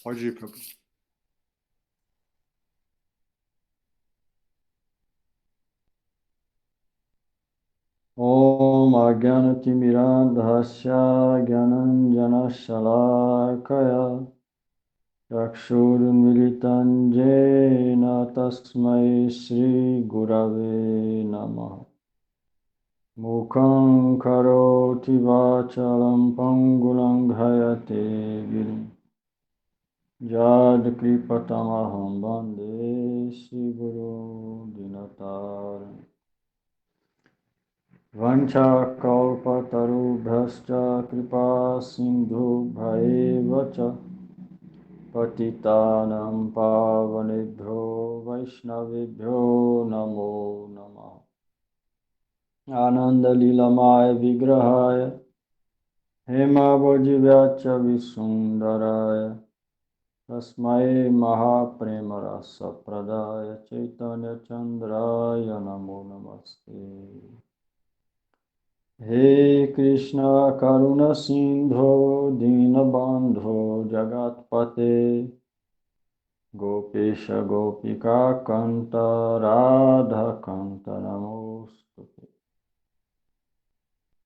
Pode ir, Prabhupada. Om Agyanatimirandhasya Gyananjanashalakaya Chakshurunmilitan Jena Tasmai Shri Gurave Namaha Mukham Karoti Vachalam Pangulanghayate Girim Jad Kripatamaham Bande Shri Guru Dinataram Vanchakalpatarubhyascha kripa sindhubhyaeva cha patitanam pavanebhyo vaishnavebhyo namo namah. Ananda lilamaya vigrahaya hemavajivyacha visundaraya tasmai mahaprema rasa pradaya chaitanya chandraya namo namaste. He Krishna Karuna Sindho Dinabandho Jagatpate Gopesha Gopika Kanta Radha Kanta Namostute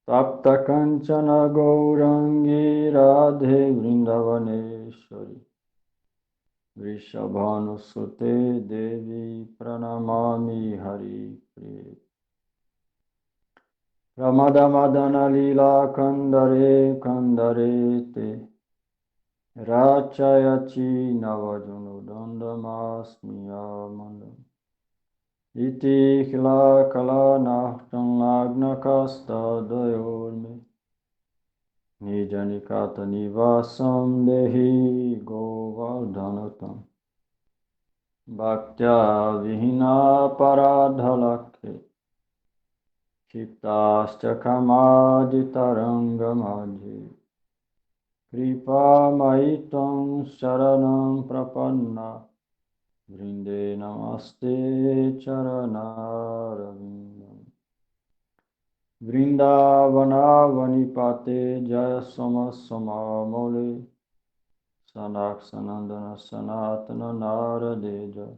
Tapta Kanchana Gaurangi Radhe Vrindavaneshwari Vrishabhanusute Devi Pranamami Hari Priya Ramada Madana Lila Kandare Kandare Te Rachayachi Navajunu Dandamasmi Amandam Iti Hila Kala Nahtam Lagna Kasta Dayorme Nijanikata Nivasam Dehi Govardhanatam Bhaktya Vihina Paradhalakhe Kiptascha Kamaditarangamadhi Kripa Maitam Sharanam Prapanna Vrinde Namaste Charanarvindam Vrindavana Vanipate Jaya Samasama Mole Sanaksanandana Sanatana Naradeja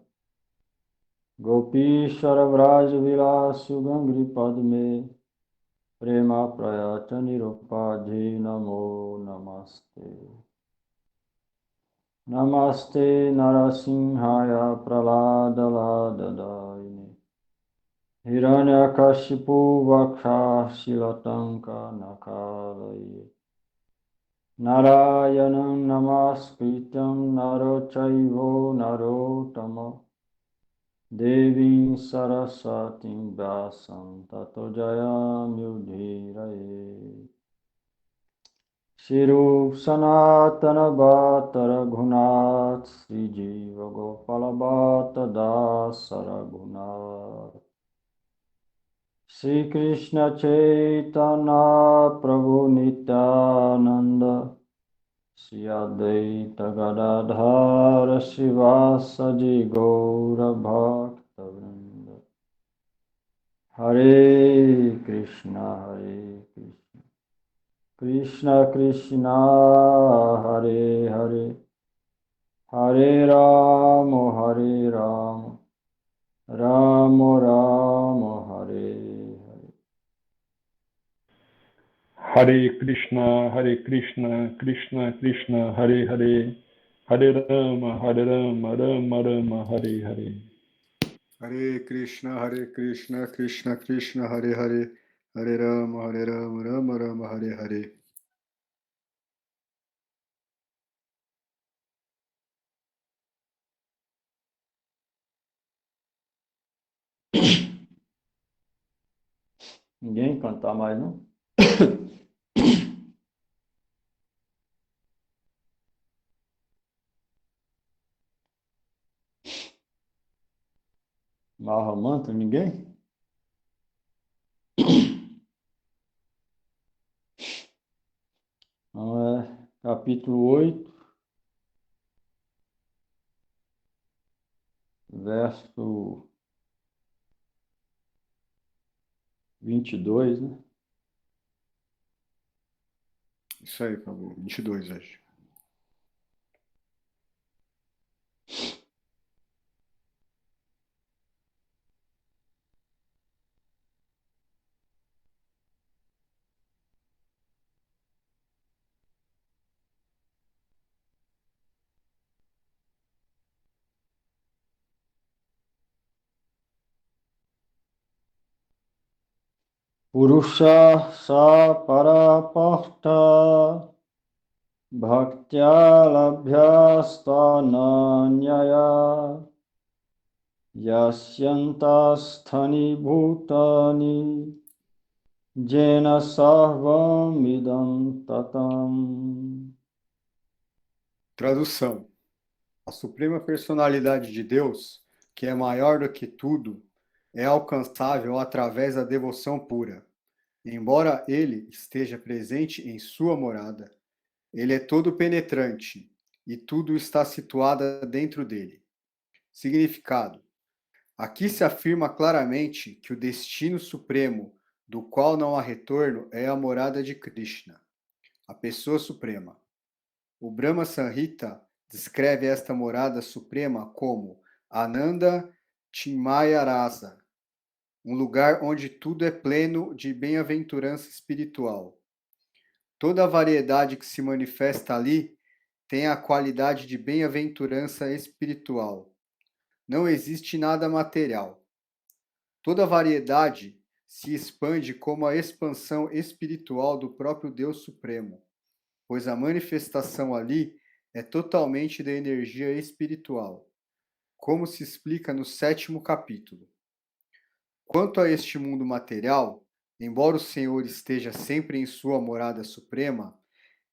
Gopishwara Vraj Vilas Yugangri Padme Prema Prayata Nirupadhi Namo Namaste. Namaste Narasimhaya Praladaladaini Hiranyakashipu Vaksha Shilatanka Nakalaye Narayanam Namaskritam Narochaivo Narottama Devim Sarasatim Vyasam Tato Jayam Yudhiraye Shirup Sanatana Bhatta Raghunath Sri Jiva Gopala Bhatta Dasa Raghunath Sri Krishna Chaitanya Prabhu Nityananda Sri Advaita Gadadhara Srivasadi Gaura Bhakta Vrinda Hare Krishna Krishna Krishna Hare Hare Hare Rama Rama Rama Hare Hare Hare Krishna, Krishna Krishna, Hare Hare, Hare Rama, Rama Rama, Hare Hare. Hare Krishna, Krishna Krishna, Hare Hare, Hare Rama, Rama Rama, Hare Hare. Ninguém cantar mais, não? Mahamantra, ninguém? Então é capítulo 8, verso 22, né? Isso aí, Prabhu. 22, acho. Purusha sa parapahta bhaktya labhyastananyaya yasyantasthani bhutani jena sarvam idam tatam. Tradução. A suprema personalidade de Deus, que é maior do que tudo, é alcançável através da devoção pura. Embora ele esteja presente em sua morada, ele é todo penetrante e tudo está situado dentro dele. Significado. Aqui se afirma claramente que o destino supremo, do qual não há retorno, é a morada de Krishna, a pessoa suprema. O Brahma Samhita descreve esta morada suprema como Ananda Chinmaya Rasa, um lugar onde tudo é pleno de bem-aventurança espiritual. Toda a variedade que se manifesta ali tem a qualidade de bem-aventurança espiritual. Não existe nada material. Toda variedade se expande como a expansão espiritual do próprio Deus Supremo, pois a manifestação ali é totalmente da energia espiritual, como se explica no 7º capítulo. Quanto a este mundo material, embora o Senhor esteja sempre em sua morada suprema,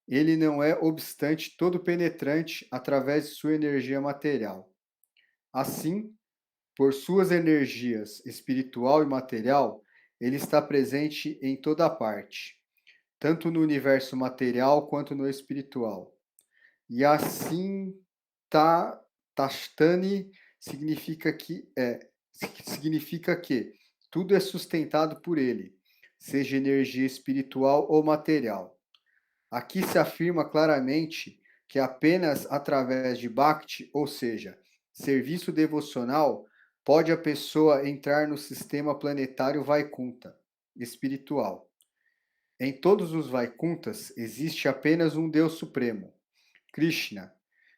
ele não é obstante todo penetrante através de sua energia material. Assim, por suas energias espiritual e material, ele está presente em toda parte, tanto no universo material quanto no espiritual. E assim, Tashtani significa que tudo é sustentado por ele, seja energia espiritual ou material. Aqui se afirma claramente que apenas através de Bhakti, ou seja, serviço devocional, pode a pessoa entrar no sistema planetário Vaikunta, espiritual. Em todos os Vaikuntas existe apenas um Deus Supremo, Krishna,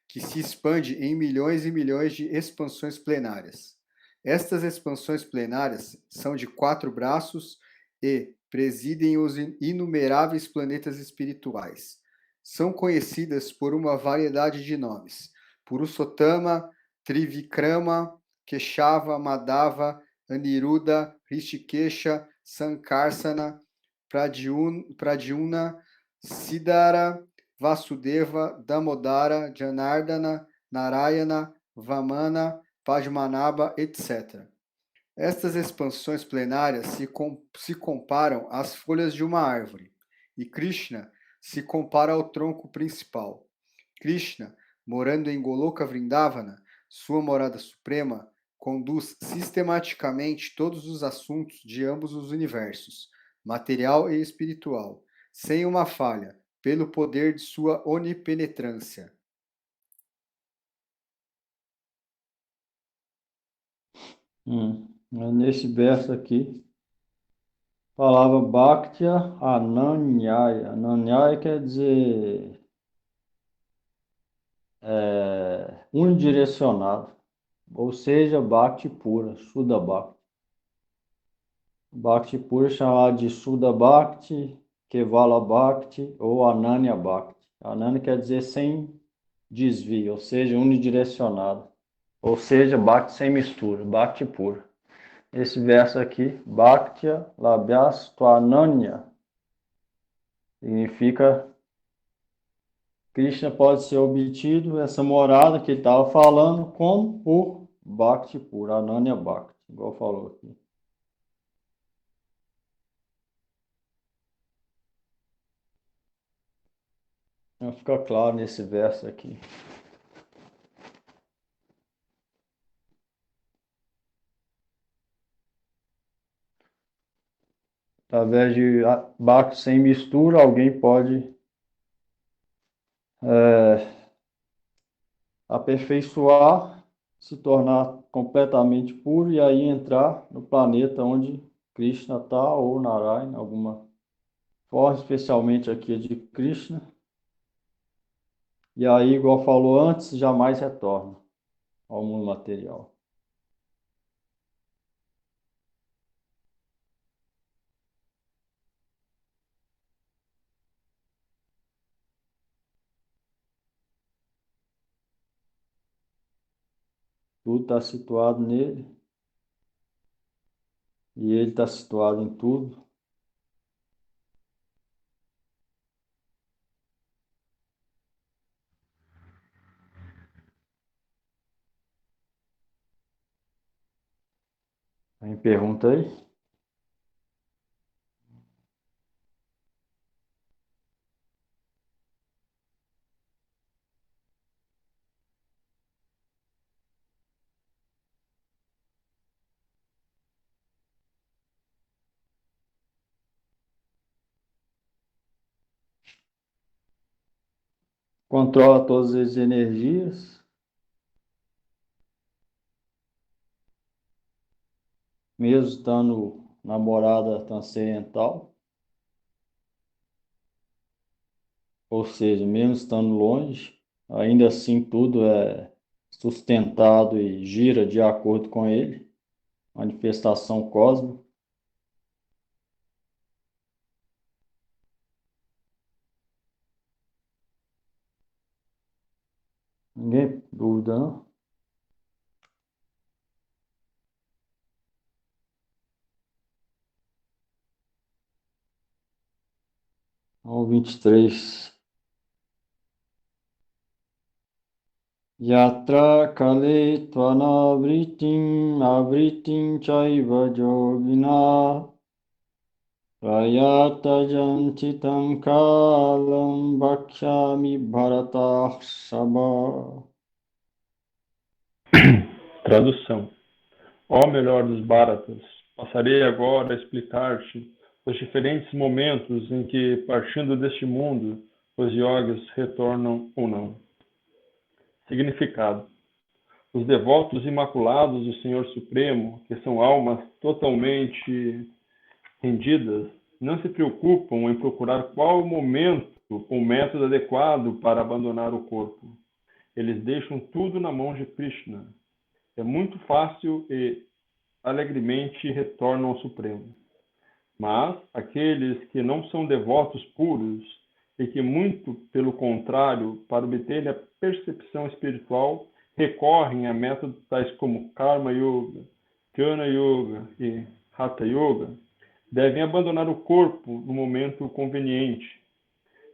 que se expande em milhões e milhões de expansões plenárias. Estas expansões plenárias são de 4 braços e presidem os inumeráveis planetas espirituais. São conhecidas por uma variedade de nomes: Purushottama, Trivikrama, Keshava, Madhava, Aniruddha, Rishikesha, Sankarsana, Pradyumna, Siddhara, Vasudeva, Damodara, Janardana, Narayana, Vamana, Padmanabha, etc. Estas expansões plenárias se comparam às folhas de uma árvore, e Krishna se compara ao tronco principal. Krishna, morando em Goloka Vrindavana, sua morada suprema, conduz sistematicamente todos os assuntos de ambos os universos, material e espiritual, sem uma falha, pelo poder de sua onipenetrância. Nesse verso aqui, a palavra Bhaktya Ananyaya. Ananyaya quer dizer unidirecionado, ou seja, Bhakti pura, Shuddha Bhakti. Bhakti pura é chamado de Shuddha Bhakti, Kevala Bhakti ou Ananya Bhakti. Ananya quer dizer sem desvio, ou seja, unidirecionado. Ou seja, Bhakti sem mistura, Bhakti pura. Esse verso aqui, Bhaktya Labhyastananya, significa Krishna pode ser obtido, essa morada que ele estava falando, como por Bhakti pura, Ananya Bhakti, igual falou aqui. Vai ficar claro nesse verso aqui. Através de Bhakti sem mistura, alguém pode aperfeiçoar, se tornar completamente puro e aí entrar no planeta onde Krishna está, ou Narayana, alguma forma, especialmente aqui de Krishna. E aí, igual falou antes, jamais retorna ao mundo material. tudo está situado nele, e ele está situado em tudo. Tem pergunta aí? Controla todas as energias, mesmo estando na morada transcendental, ou seja, mesmo estando longe, ainda assim tudo é sustentado e gira de acordo com ele, manifestação cósmica. Ninguém dúvida, não? Ao 23. Yatra kale avritim chaiva yogina prayata janchitam kalam bhakshami bharata sabha. Tradução. Ó melhor dos Bharatas, passarei agora a explicar-te os diferentes momentos em que, partindo deste mundo, os yogas retornam ou não. Significado. Os devotos imaculados do Senhor Supremo, que são almas totalmente rendidas, não se preocupam em procurar qual o momento ou método adequado para abandonar o corpo. Eles deixam tudo na mão de Krishna. É muito fácil e alegremente retornam ao Supremo. Mas aqueles que não são devotos puros e que, muito pelo contrário, para obter a percepção espiritual, recorrem a métodos tais como Karma Yoga, Jnana Yoga e Hatha Yoga, devem abandonar o corpo no momento conveniente.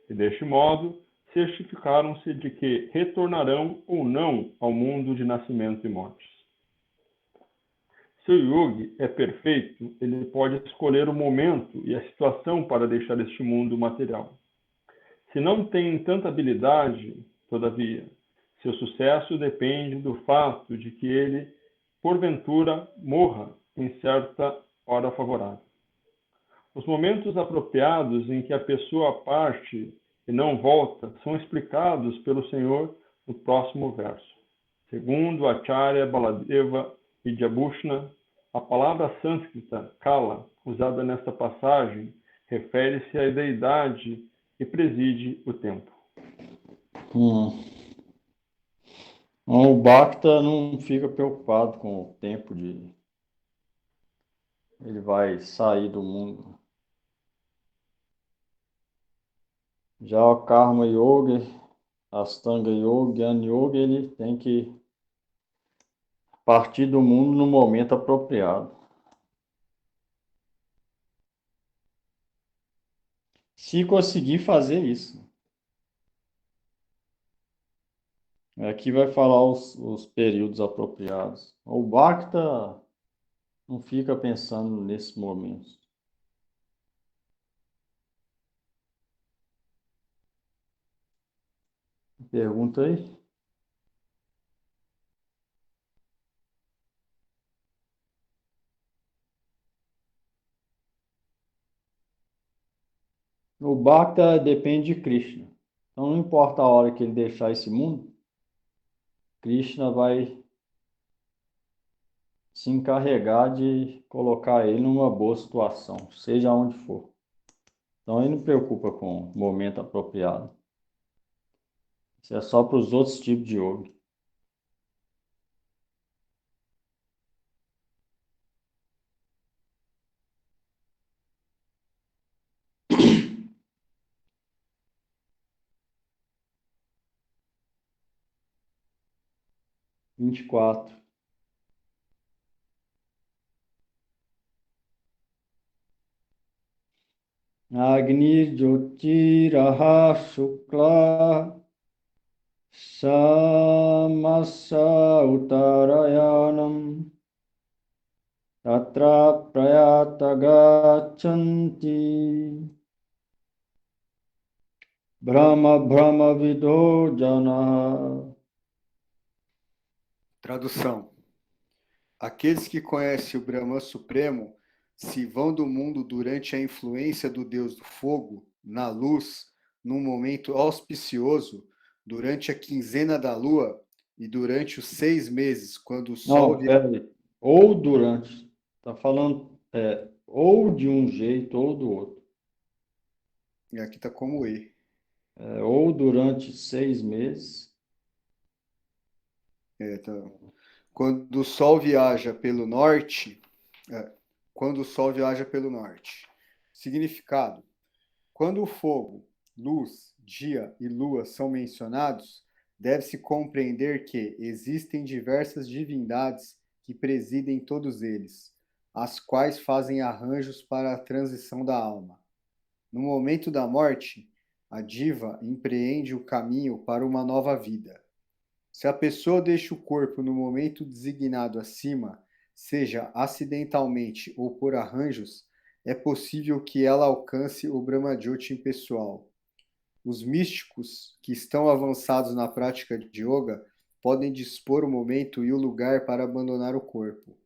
E, deste modo, certificaram-se de que retornarão ou não ao mundo de nascimento e morte. Se o yogi é perfeito, ele pode escolher o momento e a situação para deixar este mundo material. Se não tem tanta habilidade, todavia, seu sucesso depende do fato de que ele, porventura, morra em certa hora favorável. Os momentos apropriados em que a pessoa parte e não volta são explicados pelo Senhor no próximo verso. Segundo Acharya Baladeva Vidyabhushana, a palavra sânscrita kala, usada nesta passagem, refere-se à deidade que preside o tempo. O Bhakta não fica preocupado com o tempo de ele vai sair do mundo. Já o Karma Yoga, Astanga Yoga, Jnana Yoga, ele tem que partir do mundo no momento apropriado. Se conseguir fazer isso. Aqui vai falar os períodos apropriados. O Bhakta não fica pensando nesses momentos. Pergunta aí. O Bhakta depende de Krishna. Então não importa a hora que ele deixar esse mundo, Krishna vai se encarregar de colocar ele numa boa situação, seja onde for. Então ele não preocupa com o momento apropriado. Isso é só para os outros tipos de yoga. Vinte e quatro. Agni Jyotiraha Shukla Samasa Uttarayanam Tatra Prayata Gachanti Brahma Brahma Vido Jana. Tradução. Aqueles que conhecem o Brahman Supremo se vão do mundo durante a influência do Deus do Fogo, na luz, num momento auspicioso, durante a quinzena da lua e durante os 6 meses, quando o sol Não, peraí. Ou durante. Está falando ou de um jeito ou do outro. E aqui está como E. Ou durante 6 meses. Tá. Quando o sol viaja pelo norte, quando o sol viaja pelo norte. Significado: quando o fogo, luz, dia e lua são mencionados, deve-se compreender que existem diversas divindades que presidem todos eles, as quais fazem arranjos para a transição da alma. No momento da morte, a diva empreende o caminho para uma nova vida. Se a pessoa deixa o corpo no momento designado acima, seja acidentalmente ou por arranjos, é possível que ela alcance o Brahmajyoti impessoal. Os místicos que estão avançados na prática de yoga podem dispor o momento e o lugar para abandonar o corpo.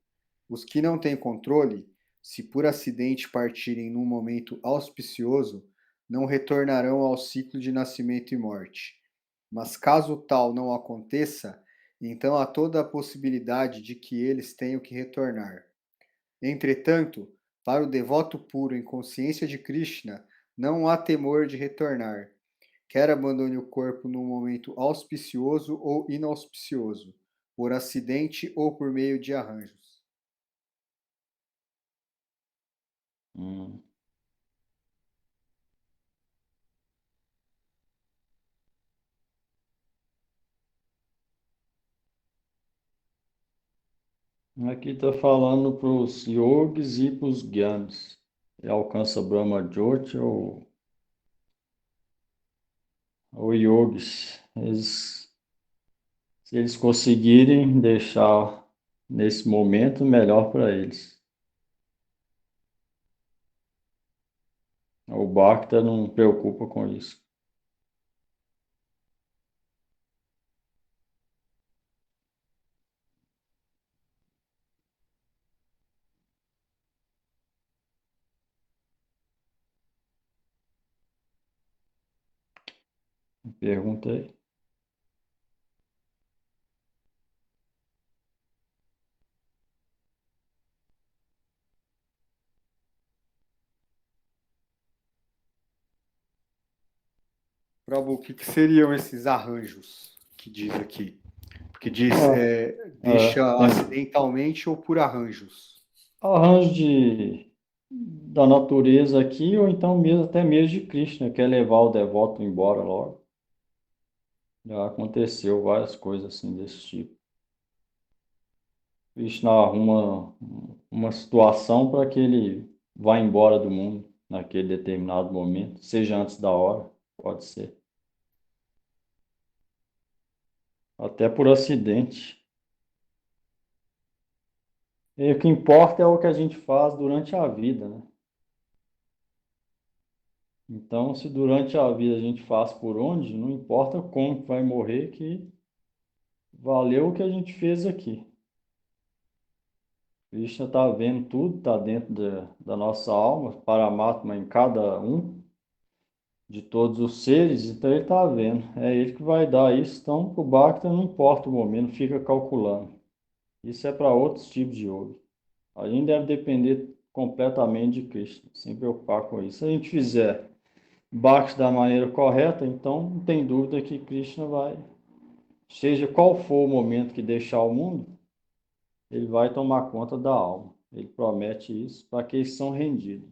Os que não têm controle, se por acidente partirem num momento auspicioso, não retornarão ao ciclo de nascimento e morte. Mas caso tal não aconteça, então há toda a possibilidade de que eles tenham que retornar. Entretanto, para o devoto puro em consciência de Krishna, não há temor de retornar, quer abandone o corpo num momento auspicioso ou inauspicioso, por acidente ou por meio de arranjos. Hum. Aqui está falando para os yogis e para os gyanis. Ele alcança Brahma Jyoti ou yogis. Se eles conseguirem deixar nesse momento, melhor para eles. O Bhakta não preocupa com isso. Pergunta aí. Prabhu, o que seriam esses arranjos que diz aqui? Porque diz deixa Tem acidentalmente ou por arranjos. arranjo da natureza aqui, ou então mesmo, até mesmo de Krishna, quer levar o devoto embora logo. Já aconteceu várias coisas assim desse tipo. Krishna arruma uma situação para que ele vá embora do mundo naquele determinado momento, seja antes da hora, pode ser. Até por acidente. E o que importa é o que a gente faz durante a vida, né? Então, se durante a vida a gente faz por onde, não importa como vai morrer, que valeu o que a gente fez aqui. Krishna está vendo tudo, está dentro da nossa alma, Paramatma em cada um de todos os seres, então ele está vendo. É ele que vai dar isso. Então, para o Bhakta não importa o momento, não fica calculando. Isso é para outros tipos de yoga. A gente deve depender completamente de Krishna, sem preocupar com isso. Se a gente fizer Bhakti da maneira correta, então não tem dúvida que Krishna vai, seja qual for o momento que deixar o mundo, ele vai tomar conta da alma. Ele promete isso para aqueles que são rendidos.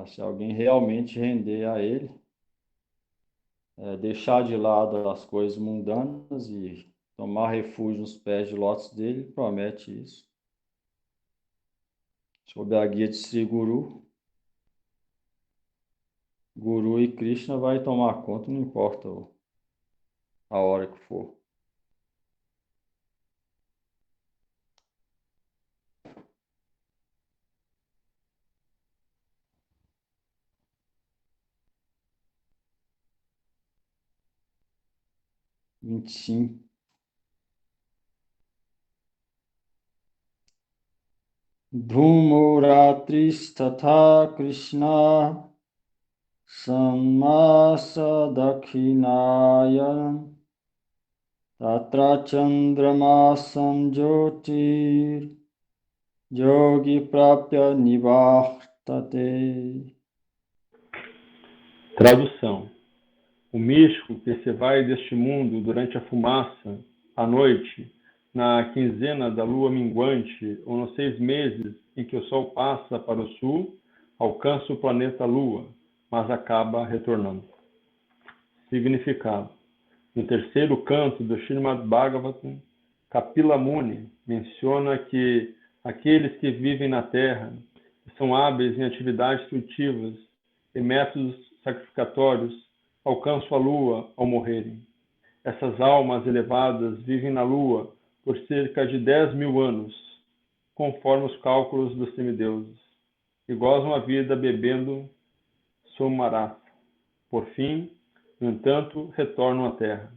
Se alguém realmente render a ele, deixar de lado as coisas mundanas e tomar refúgio nos pés de lótus dele, ele promete isso. sob a guia de Sri Guru. Guru e Krishna vai tomar conta, não importa a hora que for. Vinte e cinco. Dhumuratris tatha Krishna Sammasa Dakhinayam Tatra Chandramasam Jyotir Yogi Prapya Nivartate. Tradução. O místico que se vai deste mundo durante a fumaça, à noite, na quinzena da lua minguante ou nos 6 meses em que o sol passa para o sul, alcança o planeta Lua, mas acaba retornando. Significado. No terceiro canto do Srimad Bhagavatam, Kapila Muni menciona que aqueles que vivem na Terra, que são hábeis em atividades frutivas e métodos sacrificatórios, alcançam a Lua ao morrerem. Essas almas elevadas vivem na Lua por cerca de 10.000 anos, conforme os cálculos dos semideuses, e gozam a vida bebendo somarasa. Por fim, no entanto, retornam à Terra.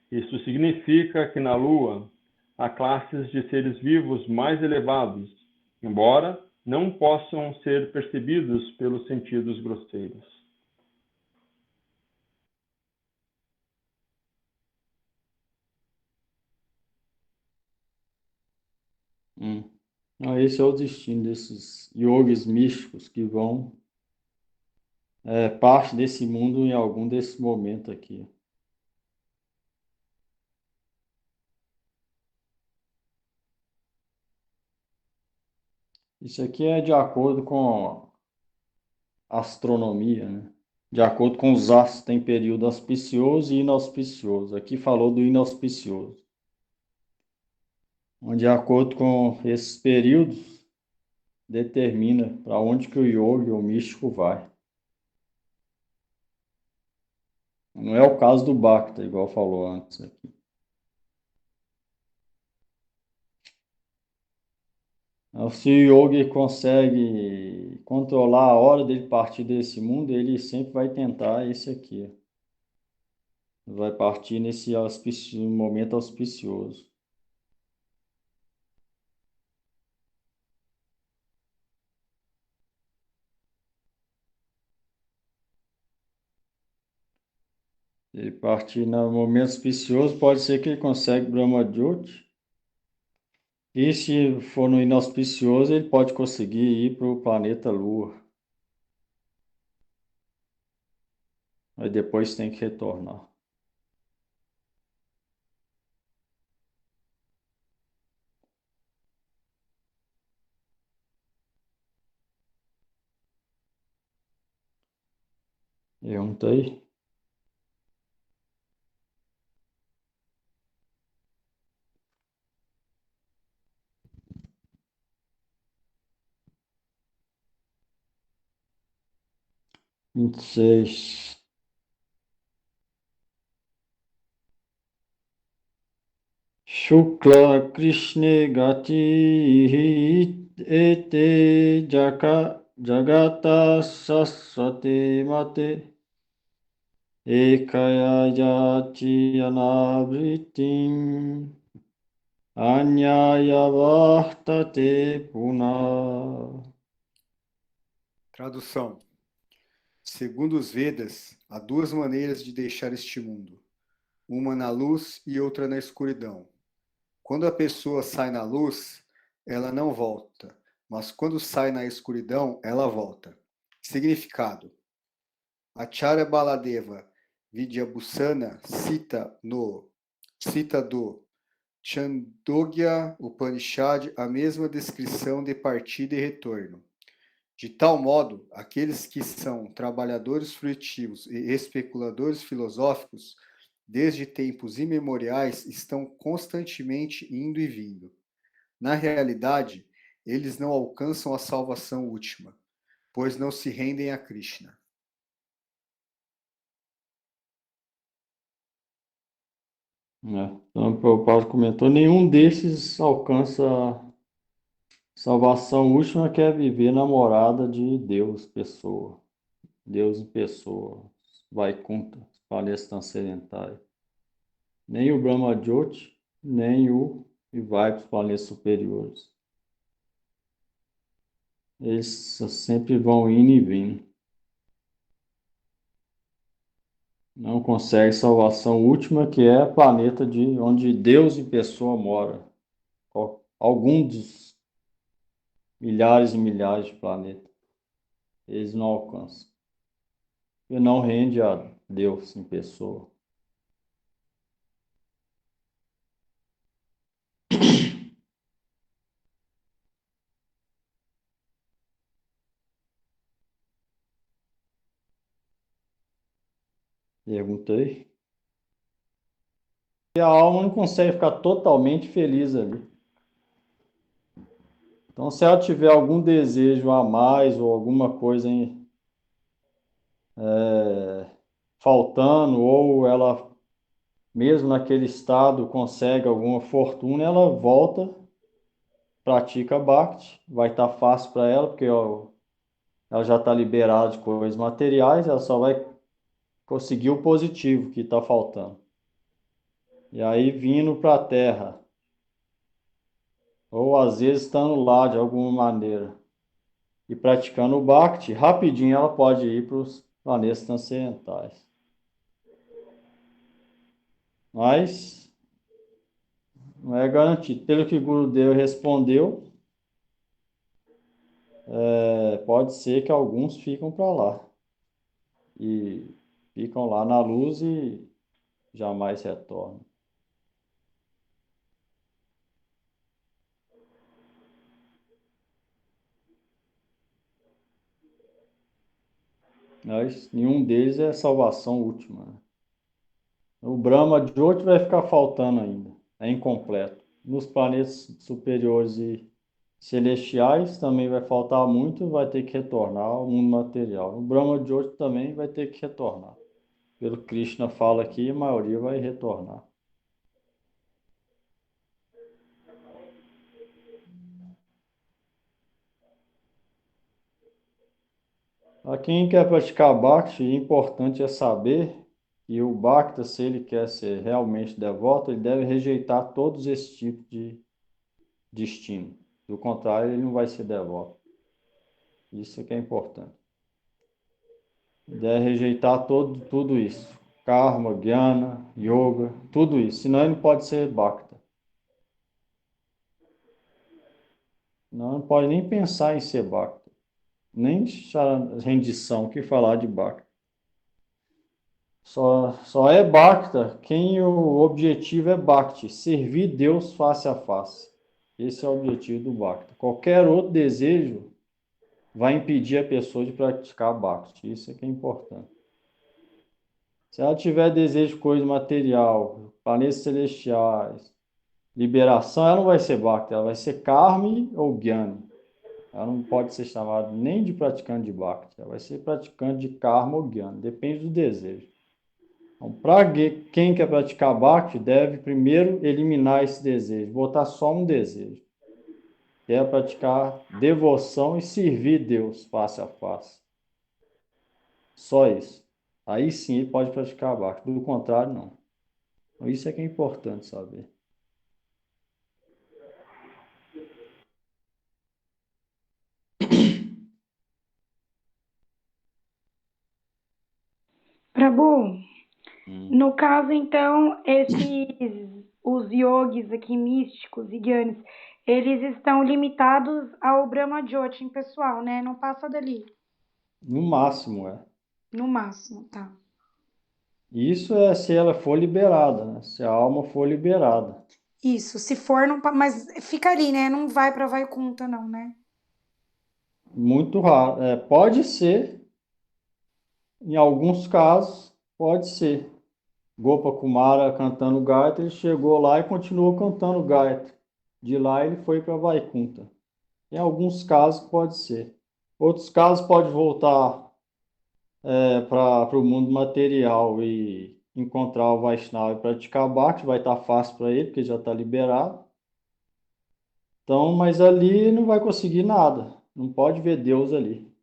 Isso significa que na Lua há classes de seres vivos mais elevados, embora não possam ser percebidos pelos sentidos grosseiros. Esse é o destino desses yogis místicos que vão parte desse mundo em algum desse momento aqui. Isso aqui é de acordo com a astronomia, né? De acordo com os astros, tem período auspicioso e inauspicioso. Aqui falou do inauspicioso. Onde, de acordo com esses períodos, determina para onde que o yogi, o místico, vai. Não é o caso do Bhakta, igual falou antes aqui. Se o yogi consegue controlar a hora dele partir desse mundo, ele sempre vai tentar esse aqui. Vai partir nesse momento auspicioso. Ele partir no momento auspicioso, pode ser que ele consiga Brahma Jyoti. E se for no inauspicioso, ele pode conseguir ir para o planeta Lua. Aí depois tem que retornar. Pergunta aí. Vinte e seis. Shukla Krishna Gati ete jagata saswate mate ekaya jati anavritim anyaya vartate puna. Tradução. Segundo os Vedas, há duas maneiras de deixar este mundo. Uma na luz e outra na escuridão. Quando a pessoa sai na luz, ela não volta, mas quando sai na escuridão, ela volta. Significado. Acharya Baladeva Vidyabhusana cita do Chandogya Upanishad a mesma descrição de partida e retorno. De tal modo, aqueles que são trabalhadores frutivos e especuladores filosóficos, desde tempos imemoriais, estão constantemente indo e vindo. Na realidade, eles não alcançam a salvação última, pois não se rendem a Krishna. Então, o Prabhupada comentou, nenhum desses alcança a salvação última, que é viver na morada de Deus, pessoa. Deus em pessoa, Vaikuntha, planetas transcendentais. Nem o Brahma Jyoti, nem o e vai para os planetas superiores. Eles sempre vão indo e vindo. Não consegue salvação última, que é o planeta onde Deus em pessoa mora. Algum dos milhares e milhares de planetas. Eles não alcançam. E não rende a Deus em pessoa. Perguntei. E a alma não consegue ficar totalmente feliz ali. Então, se ela tiver algum desejo a mais ou alguma coisa faltando, ou ela, mesmo naquele estado, consegue alguma fortuna, ela volta, pratica Bhakti, vai estar fácil para ela, porque ó, ela já está liberada de coisas materiais, ela só vai conseguir o positivo que está faltando. E aí, vindo para a Terra, ou às vezes estando lá de alguma maneira, e praticando o Bhakti, rapidinho ela pode ir para os planetas transcendentais. Mas não é garantido. Pelo que o Gurudev respondeu, pode ser que alguns ficam para lá. E ficam lá na luz e jamais retornam. Mas nenhum deles é salvação última, né? O Brahma de outro vai ficar faltando ainda. É incompleto. Nos planetas superiores e celestiais também vai faltar muito, vai ter que retornar ao mundo material. O Brahma de outro também vai ter que retornar. Pelo Krishna fala aqui, a maioria vai retornar. Para quem quer praticar Bhakti, o importante é saber que o Bhakta, se ele quer ser realmente devoto, ele deve rejeitar todos esses tipos de destino. Do contrário, ele não vai ser devoto. Isso é que é importante. Deve rejeitar tudo isso. Karma, Jnana, Yoga, tudo isso. Senão ele não pode ser Bhakta. Não pode nem pensar em ser Bhakta. Nem rendição, que falar de Bhakta. Só é Bhakta quem o objetivo é Bhakti, servir Deus face a face. Esse é o objetivo do Bhakta. Qualquer outro desejo vai impedir a pessoa de praticar Bhakti. Isso é que é importante. Se ela tiver desejo de coisa material, planetas celestiais, liberação, ela não vai ser Bhakti, ela vai ser Karmi ou Jnana. Ela não pode ser chamada nem de praticante de Bhakti, ela vai ser praticante de Karma ou Jnana, depende do desejo. Então, para quem quer praticar Bhakti, deve primeiro eliminar esse desejo, botar só um desejo, que é praticar devoção e servir Deus face a face. Só isso. Aí sim ele pode praticar Bhakti, do contrário, não. Então, isso é que é importante saber. Prabhu, no caso, então, os yogis aqui místicos e gyanis, eles estão limitados ao Brahma Jyoti em pessoal, né? Não passa dali, No máximo, é. no máximo, tá? Isso é se ela for liberada, né? Se a alma for liberada. Isso, se for, não, mas fica ali, né? Não vai para Vaikunta, não, né? Muito raro. Pode ser, em alguns casos, pode ser. Gopa Kumara cantando Gayatri, ele chegou lá e continuou cantando Gayatri. De lá ele foi para Vaikunta. Em alguns casos pode ser. Outros casos pode voltar para o mundo material e encontrar o Vaishnava e praticar Bhakti, vai estar fácil para ele, porque já está liberado. Então, mas ali não vai conseguir nada, não pode ver Deus ali.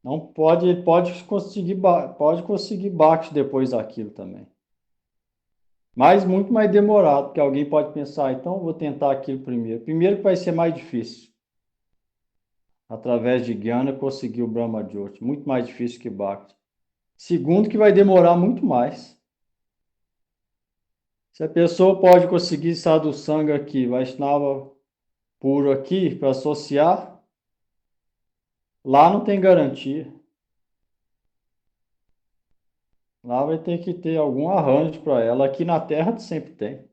Não pode, ele pode conseguir Bhakti depois daquilo também. Mas muito mais demorado, porque alguém pode pensar, então eu vou tentar aquilo primeiro. Primeiro que vai ser mais difícil. Através de Jnana conseguir o Brahma Jyoti, muito mais difícil que Bhakti. Segundo que vai demorar muito mais. Se a pessoa pode conseguir Sadhu Sangha aqui, Vaishnava puro aqui, para associar, lá não tem garantia. Lá vai ter que ter algum arranjo para ela. Aqui na Terra sempre tem.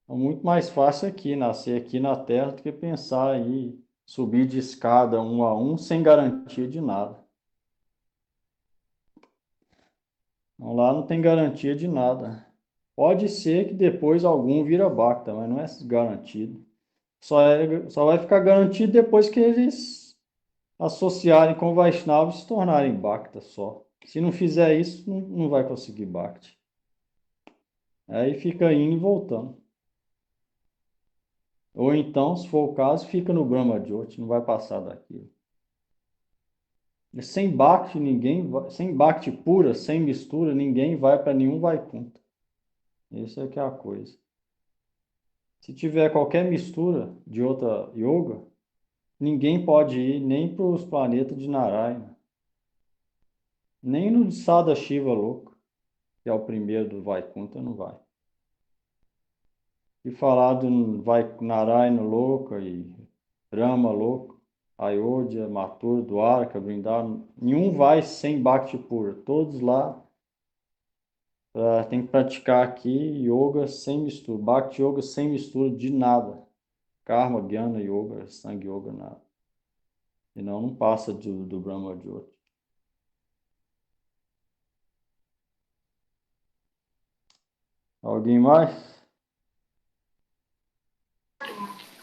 É muito mais fácil aqui, nascer aqui na Terra, do que pensar em subir de escada um a um, sem garantia de nada. Então, lá não tem garantia de nada. Pode ser que depois algum vira Bhakta, mas não é garantido. Só vai ficar garantido depois que eles associarem com o Vaishnava e se tornarem Bhakta só. Se não fizer isso, não vai conseguir Bhakti. Aí fica indo e voltando. Ou então, se for o caso, fica no Brahma Jyoti, não vai passar daquilo. Sem Bhakti, sem Bhakti pura, sem mistura, ninguém vai para nenhum Vaikuntha. Isso é que é a coisa. Se tiver qualquer mistura de outra yoga, ninguém pode ir nem para os planetas de Narayana, nem no Sada Shiva louco, que é o primeiro do Vaikuntha, não vai. E falar do Narayana louco e Brahma louco, Ayodhya, Mathura, Dwarka, Vrindavan, nenhum vai sem Bhakti pura. Todos lá tem que praticar aqui yoga sem mistura, Bhakti Yoga sem mistura de nada. Karma, Jnana Yoga, Sangha Yoga, nada. Senão não passa do Brahma Jyoti. Alguém mais?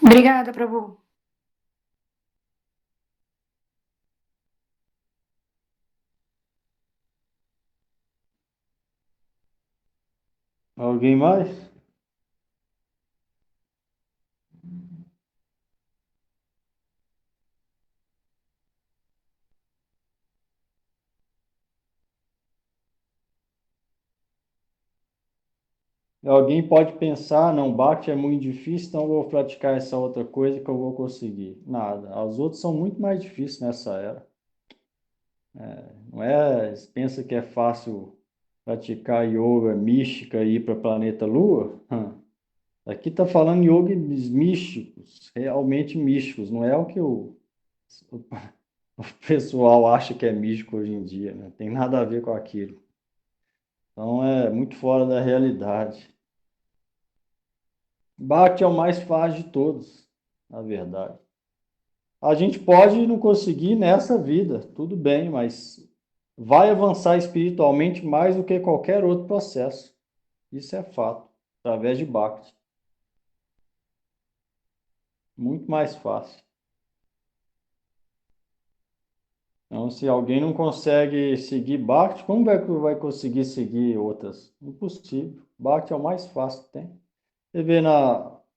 Obrigada, Prabhu. Alguém mais? Alguém pode pensar, não, Bhakti é muito difícil, então eu vou praticar essa outra coisa que eu vou conseguir. Nada. As outras são muito mais difíceis nessa era. Não é, pensa que é fácil praticar yoga mística e ir para o planeta Lua? Aqui está falando yogis místicos, realmente místicos, não é o que o pessoal acha que é místico hoje em dia, né? Tem nada a ver com aquilo. Então é muito fora da realidade. Bhakti é o mais fácil de todos, na verdade. A gente pode não conseguir nessa vida, tudo bem, mas vai avançar espiritualmente mais do que qualquer outro processo. Isso é fato, através de Bhakti. Muito mais fácil. Então, se alguém não consegue seguir Bhakti, como vai conseguir seguir outras? Impossível. Bhakti é o mais fácil que tem. Você vê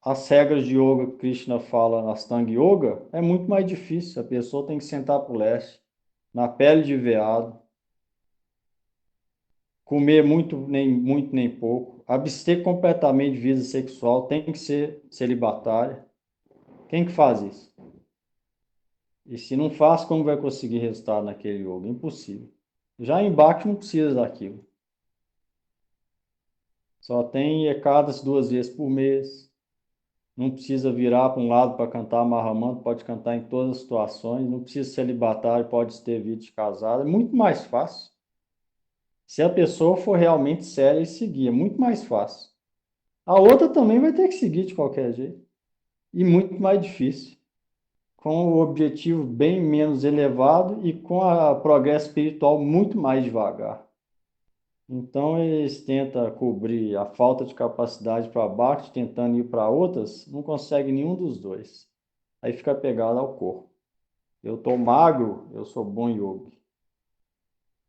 as regras de yoga que Krishna fala na Astanga Yoga, é muito mais difícil. A pessoa tem que sentar para o leste, na pele de veado, comer muito nem pouco, abster completamente de vida sexual, tem que ser celibatária. Quem que faz isso? E se não faz, como vai conseguir resultado naquele yoga? Impossível. Já em Bhakti não precisa daquilo. Só tem ekadas 2 vezes por mês. Não precisa virar para um lado para cantar Mahamantra, pode cantar em todas as situações. Não precisa ser celibatário, pode ter vida de casado. É muito mais fácil. Se a pessoa for realmente séria e seguir, é muito mais fácil. A outra também vai ter que seguir de qualquer jeito. E muito mais difícil. Com o objetivo bem menos elevado e com o progresso espiritual muito mais devagar. Então, eles tentam cobrir a falta de capacidade para Bhakti, tentando ir para outras, não consegue nenhum dos dois. Aí fica pegado ao corpo. Eu estou magro, eu sou bom yogi.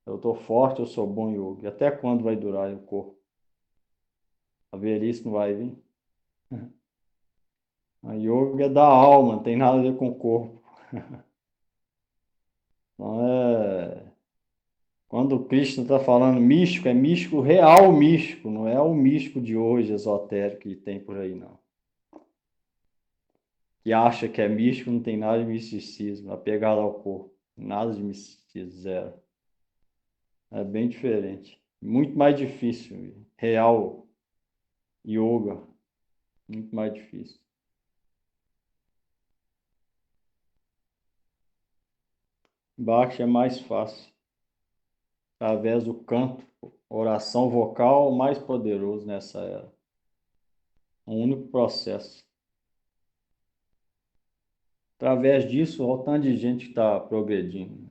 Eu estou forte, eu sou bom yogi. Até quando vai durar o corpo? A velhice não vai vir? A yoga é da alma, não tem nada a ver com o corpo. Então, quando o Krishna está falando místico, é místico real místico, não é o místico de hoje, esotérico que tem por aí, não. Que acha que é místico, não tem nada de misticismo, apegado ao corpo. Nada de misticismo, zero. É bem diferente. Muito mais difícil. Real yoga, muito mais difícil. Bhakti é mais fácil. Através do canto, oração vocal mais poderoso nessa era. Um único processo. Através disso, olha o tanto de gente que está progredindo.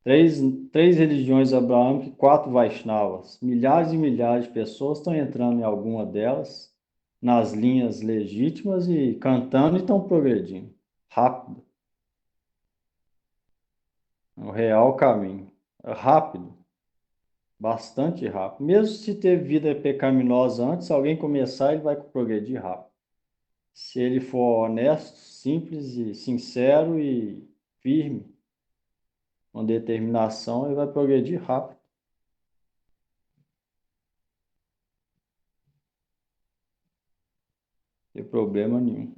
Três religiões abraâmicas, 4 Vaishnavas. Milhares e milhares de pessoas estão entrando em alguma delas, nas linhas legítimas e cantando e estão progredindo. Rápido. O real caminho. É rápido. Bastante rápido. Mesmo se teve vida pecaminosa antes, se alguém começar, ele vai progredir rápido. Se ele for honesto, simples e sincero e firme, com determinação, ele vai progredir rápido. Não tem problema nenhum.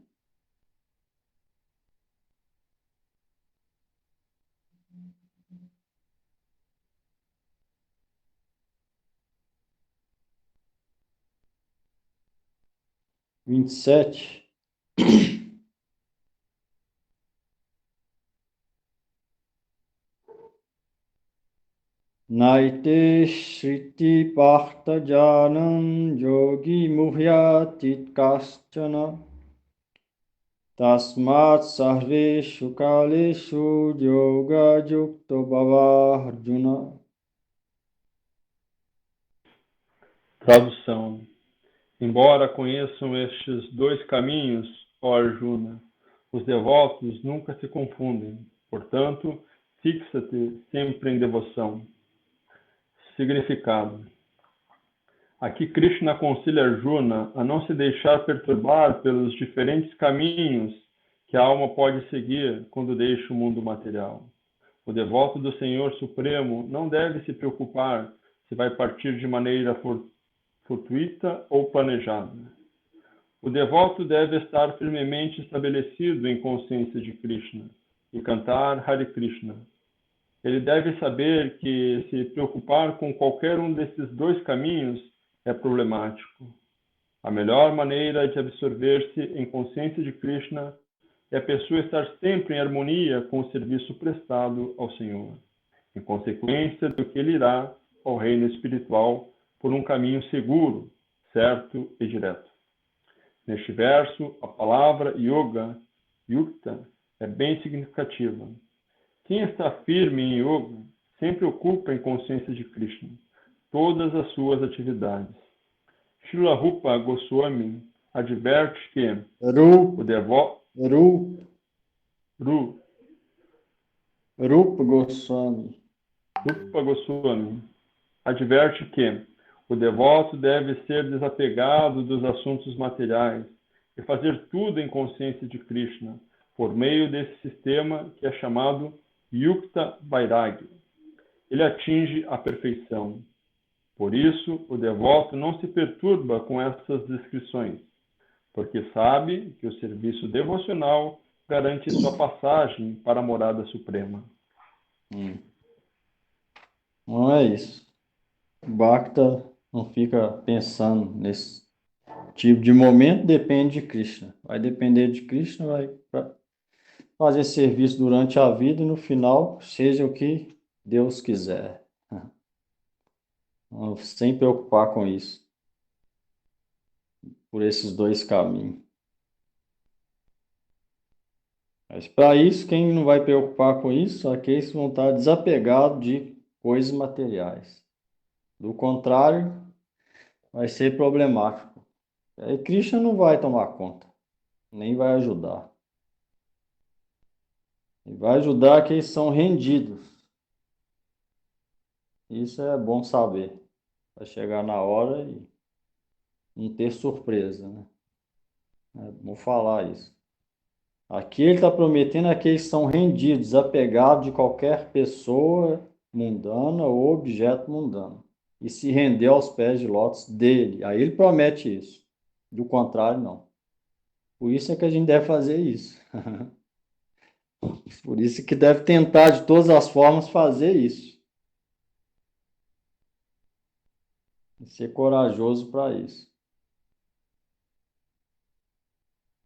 Vinte e sete. Naite Shriti Parta Janam Yogi Muhyatit Kaschana Tasmat Sarveshu Kaleshu Yoga Yukto Bhava Arjuna. Tradução. Embora conheçam estes 2 caminhos, ó Arjuna, os devotos nunca se confundem. Portanto, fixa-te sempre em devoção. Significado. Aqui Krishna aconselha Arjuna a não se deixar perturbar pelos diferentes caminhos que a alma pode seguir quando deixa o mundo material. O devoto do Senhor Supremo não deve se preocupar se vai partir de maneira fortuita ou planejada. O devoto deve estar firmemente estabelecido em consciência de Krishna e cantar Hare Krishna. Ele deve saber que se preocupar com qualquer um desses 2 caminhos é problemático. A melhor maneira de absorver-se em consciência de Krishna é a pessoa estar sempre em harmonia com o serviço prestado ao Senhor, em consequência do que ele irá ao reino espiritual por um caminho seguro, certo e direto. Neste verso, a palavra yoga, yukta, é bem significativa. Quem está firme em yoga sempre ocupa em consciência de Krishna todas as suas atividades. Srila Rupa Goswami adverte que o devoto Rupa Goswami adverte que o devoto deve ser desapegado dos assuntos materiais e fazer tudo em consciência de Krishna, por meio desse sistema que é chamado Yukta Vairagya. Ele atinge a perfeição. Por isso, o devoto não se perturba com essas descrições, porque sabe que o serviço devocional garante sua passagem para a morada suprema. Não é isso. O Bhakta não fica pensando nesse tipo de momento, depende de Krishna. Vai depender de Krishna, vai fazer serviço durante a vida e no final, seja o que Deus quiser. Sem preocupar com isso. Por esses 2 caminhos. Mas para isso, quem não vai preocupar com isso, são aqueles que vão estar desapegados de coisas materiais. Do contrário, vai ser problemático. Aí Krishna não vai tomar conta, nem vai ajudar. Ele vai ajudar aqueles que são rendidos. Isso é bom saber. Vai chegar na hora e não ter surpresa, né? É bom falar isso. Aqui ele está prometendo aqueles que são rendidos, apegados de qualquer pessoa mundana ou objeto mundano. E se render aos pés de lótus dele. Aí ele promete isso. Do contrário, não. Por isso é que a gente deve fazer isso. Por isso que deve tentar de todas as formas fazer isso. E ser corajoso para isso.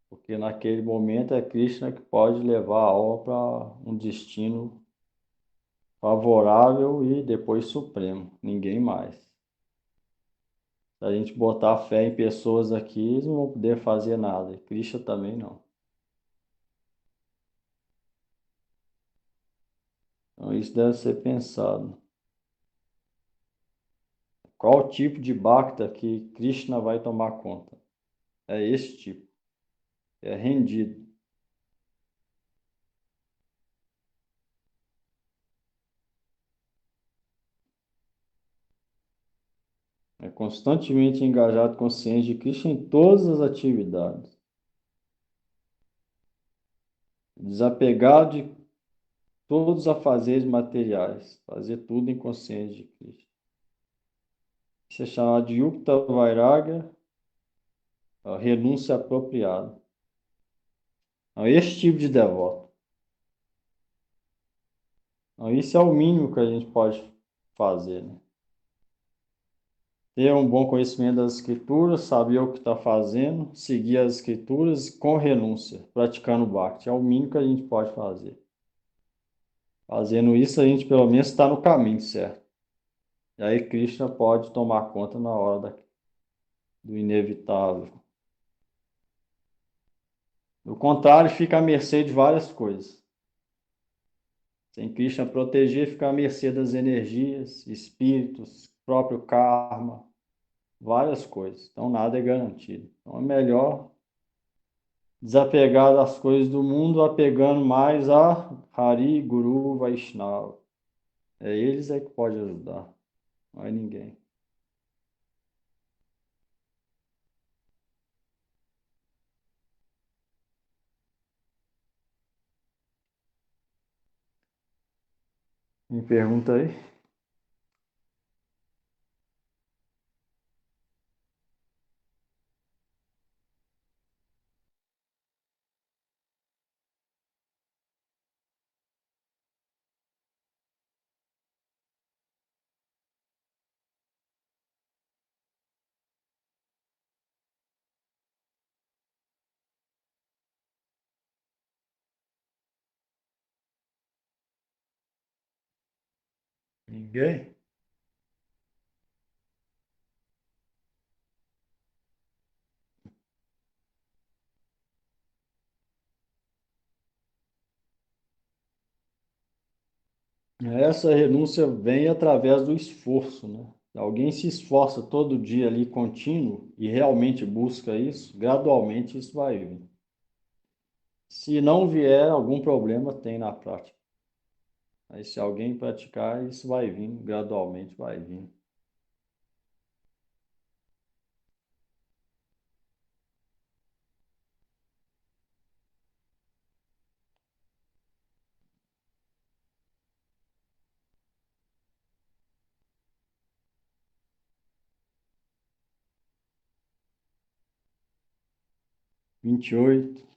Porque naquele momento é Krishna que pode levar a alma para um destino favorável e depois supremo. Ninguém mais. Se a gente botar fé em pessoas aqui, eles não vão poder fazer nada. E Krishna também não. Então isso deve ser pensado. Qual tipo de bhakta que Krishna vai tomar conta? É esse tipo. É rendido. É constantemente engajado, consciente de Krishna em todas as atividades. Desapegado de todos os afazeres materiais. Fazer tudo em consciência de Krishna. Isso é chamado de Yukta Vairagya, a renúncia apropriada. Então, esse tipo de devoto. Então, isso é o mínimo que a gente pode fazer, né? Ter um bom conhecimento das escrituras, saber o que está fazendo, seguir as escrituras com renúncia, praticando o Bhakti. É o mínimo que a gente pode fazer. Fazendo isso, a gente pelo menos está no caminho certo. E aí Krishna pode tomar conta na hora do inevitável. Do contrário, fica à mercê de várias coisas. Sem Krishna proteger, fica à mercê das energias, espíritos, próprio karma, várias coisas. Então nada é garantido. Então é melhor desapegar das coisas do mundo, apegando mais a Hari, Guru, Vaishnava. É eles que pode ajudar, não é ninguém. Me pergunta aí. Ninguém? Essa renúncia vem através do esforço, né? Alguém se esforça todo dia ali contínuo e realmente busca isso, gradualmente isso vai vir. Se não vier, algum problema tem na prática. Aí se alguém praticar, isso vai vir, gradualmente vai vir. Vinte e oito.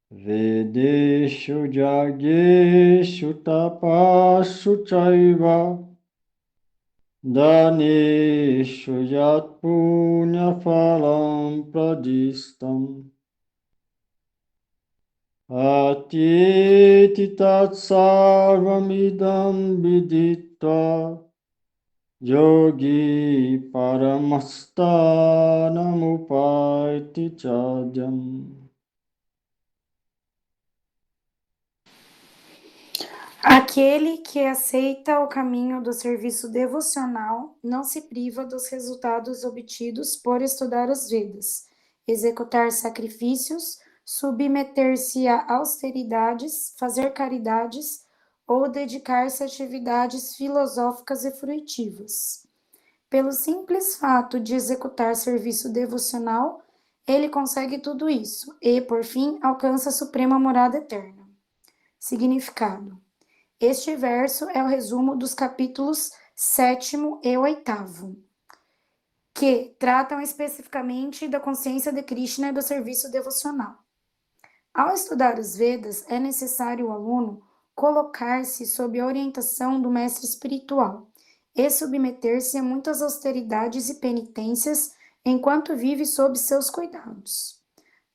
Vedeshu Jageshu Tapashu Chaiva Daneshu Yat Punya Phalam Pradistam Atyeti Tat Sarvamidam Viditva Yogi Paramasthanamupaiti Chadyam. Aquele que aceita o caminho do serviço devocional não se priva dos resultados obtidos por estudar os Vedas, executar sacrifícios, submeter-se a austeridades, fazer caridades ou dedicar-se a atividades filosóficas e fruitivas. Pelo simples fato de executar serviço devocional, ele consegue tudo isso e, por fim, alcança a suprema morada eterna. Significado: este verso é o resumo dos capítulos 7º e 8º, que tratam especificamente da consciência de Krishna e do serviço devocional. Ao estudar os Vedas, é necessário o aluno colocar-se sob a orientação do mestre espiritual e submeter-se a muitas austeridades e penitências enquanto vive sob seus cuidados.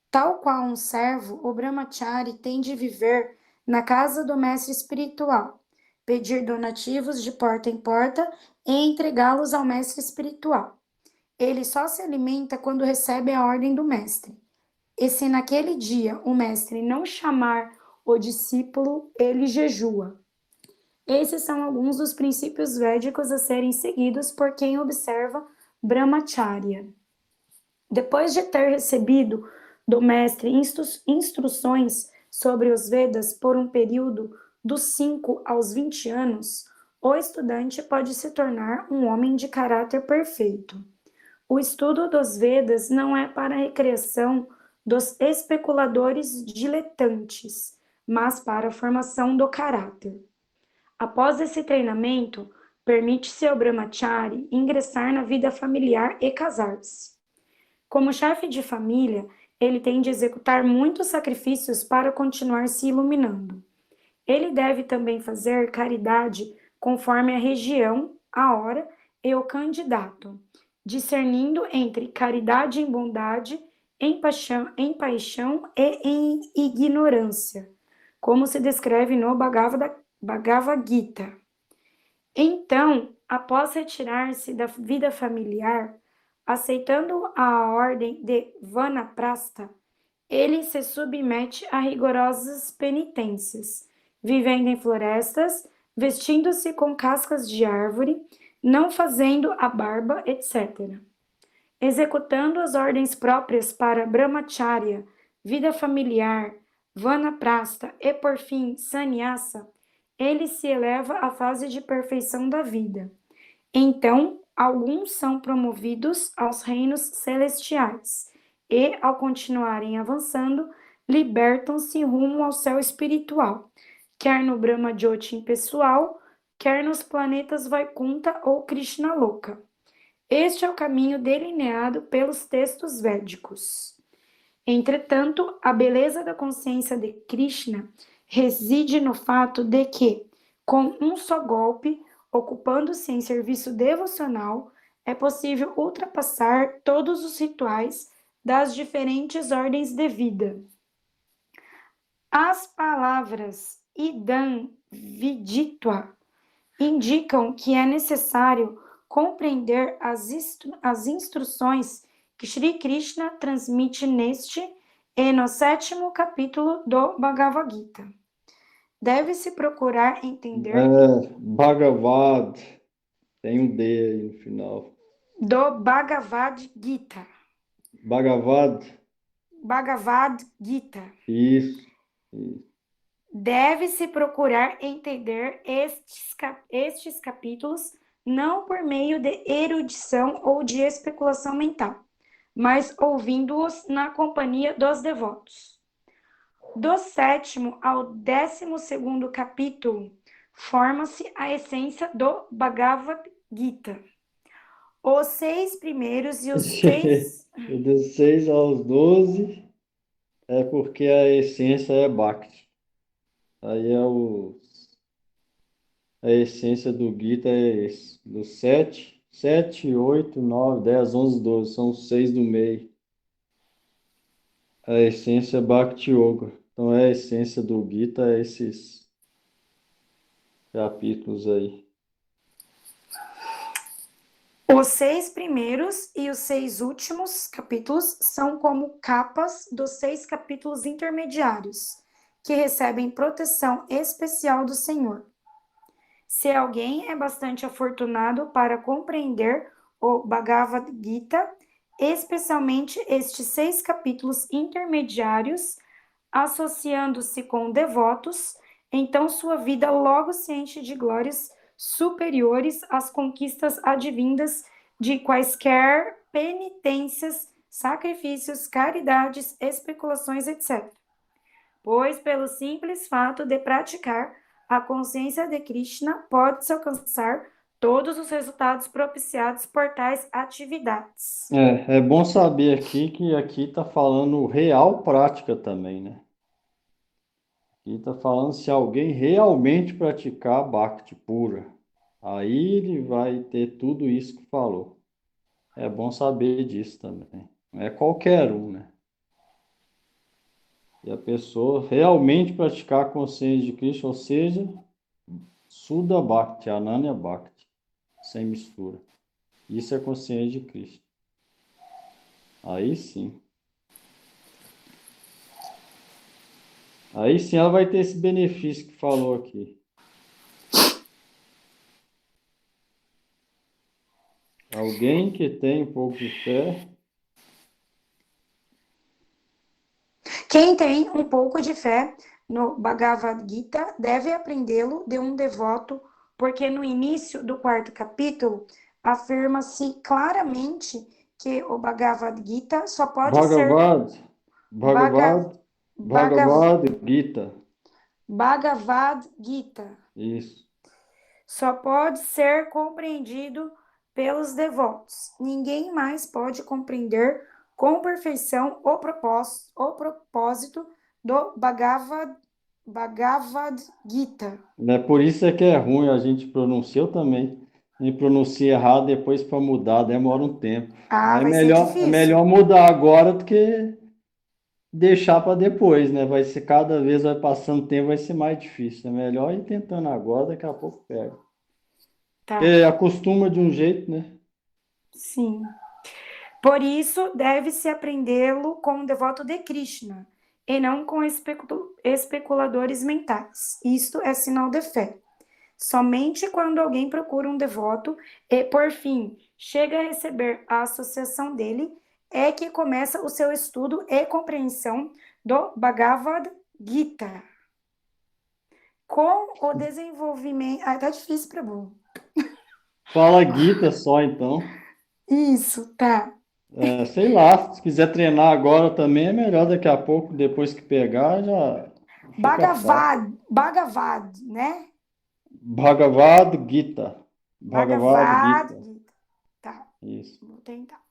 Tal qual um servo, o brahmachari tem de viver na casa do mestre espiritual, pedir donativos de porta em porta e entregá-los ao mestre espiritual. Ele só se alimenta quando recebe a ordem do mestre. E se naquele dia o mestre não chamar o discípulo, ele jejua. Esses são alguns dos princípios védicos a serem seguidos por quem observa Brahmacharya. Depois de ter recebido do mestre instruções sobre os Vedas por um período dos 5 aos 20 anos, o estudante pode se tornar um homem de caráter perfeito. O estudo dos Vedas não é para a recreação dos especuladores diletantes, mas para a formação do caráter. Após esse treinamento, permite-se ao brahmachari ingressar na vida familiar e casar-se. Como chefe de família, ele tem de executar muitos sacrifícios para continuar se iluminando. Ele deve também fazer caridade conforme a região, a hora e o candidato, discernindo entre caridade em bondade, em paixão e em ignorância, como se descreve no Bhagavad Gita. Então, após retirar-se da vida familiar, aceitando a ordem de Vanaprastha, ele se submete a rigorosas penitências, vivendo em florestas, vestindo-se com cascas de árvore, não fazendo a barba, etc. Executando as ordens próprias para Brahmacharya, vida familiar, Vanaprastha e, por fim, Sannyasa, ele se eleva à fase de perfeição da vida. Então, alguns são promovidos aos reinos celestiais e, ao continuarem avançando, libertam-se rumo ao céu espiritual, quer no Brahma Jyoti pessoal, quer nos planetas Vaikuntha ou Krishna Loka. Este é o caminho delineado pelos textos védicos. Entretanto, a beleza da consciência de Krishna reside no fato de que, com um só golpe, ocupando-se em serviço devocional, é possível ultrapassar todos os rituais das diferentes ordens de vida. As palavras idam viditva indicam que é necessário compreender as instruções que Sri Krishna transmite neste e no 7º capítulo do Bhagavad Gita. Deve-se procurar entender... Bhagavad, tem um D aí no final. Do Bhagavad Gita. Bhagavad Gita. Isso. Deve-se procurar entender estes capítulos não por meio de erudição ou de especulação mental, mas ouvindo-os na companhia dos devotos. Do 7º ao 12º capítulo, forma-se a essência do Bhagavad Gita. Os 6 primeiros e os 6... Dos 6 aos 12 é porque a essência é Bhakti. Aí a essência do Gita é esse. Do 7, 8, 9, 10, 11, 12. São os 6 do meio. A essência é Bhakti Yoga. Então a essência do Gita é esses capítulos aí. Os 6 primeiros e os 6 últimos capítulos são como capas dos 6 capítulos intermediários, que recebem proteção especial do Senhor. Se alguém é bastante afortunado para compreender o Bhagavad Gita, especialmente estes 6 capítulos intermediários, associando-se com devotos, então sua vida logo se enche de glórias superiores às conquistas advindas de quaisquer penitências, sacrifícios, caridades, especulações, etc. Pois, pelo simples fato de praticar a consciência de Krishna, pode-se alcançar todos os resultados propiciados por tais atividades. É bom saber aqui que aqui está falando real prática também, né? Aqui está falando se alguém realmente praticar Bhakti pura. Aí ele vai ter tudo isso que falou. É bom saber disso também. Não é qualquer um, né? E a pessoa realmente praticar a consciência de Krishna, ou seja, Suddha Bhakti, Ananya Bhakti, sem mistura. Isso é consciência de Krishna. Aí sim. Aí sim ela vai ter esse benefício que falou aqui. Alguém que tem um pouco de fé. Quem tem um pouco de fé no Bhagavad Gita deve aprendê-lo de um devoto, porque no início do 4º capítulo afirma-se claramente que o Bhagavad Gita só pode ser Bhagavad Gita. Bhagavad Gita Isso. só pode ser compreendido pelos devotos. Ninguém mais pode compreender com perfeição o propósito do Bhagavad Gita. É por isso é que é ruim, a gente pronunciou também. A gente pronuncia errado, depois para mudar demora um tempo. Vai ser É difícil. melhor mudar agora do que deixar para depois, né? Vai ser cada vez vai passando tempo, vai ser mais difícil. É melhor ir tentando agora, daqui a pouco pega. Tá. Porque acostuma de um jeito, né? Sim. Por isso, deve-se aprendê-lo com um devoto de Krishna, e não com especuladores mentais. Isto é sinal de fé. Somente quando alguém procura um devoto e, por fim, chega a receber a associação dele, é que começa o seu estudo e compreensão do Bhagavad Gita. Com o desenvolvimento... tá difícil para bom. Fala Gita só, então. Isso, tá. Sei lá, se quiser treinar agora também é melhor daqui a pouco, depois que pegar, já fica fácil. Bhagavad, né? Bhagavad Gita. Bhagavad Gita. Tá. Isso. Vou tentar.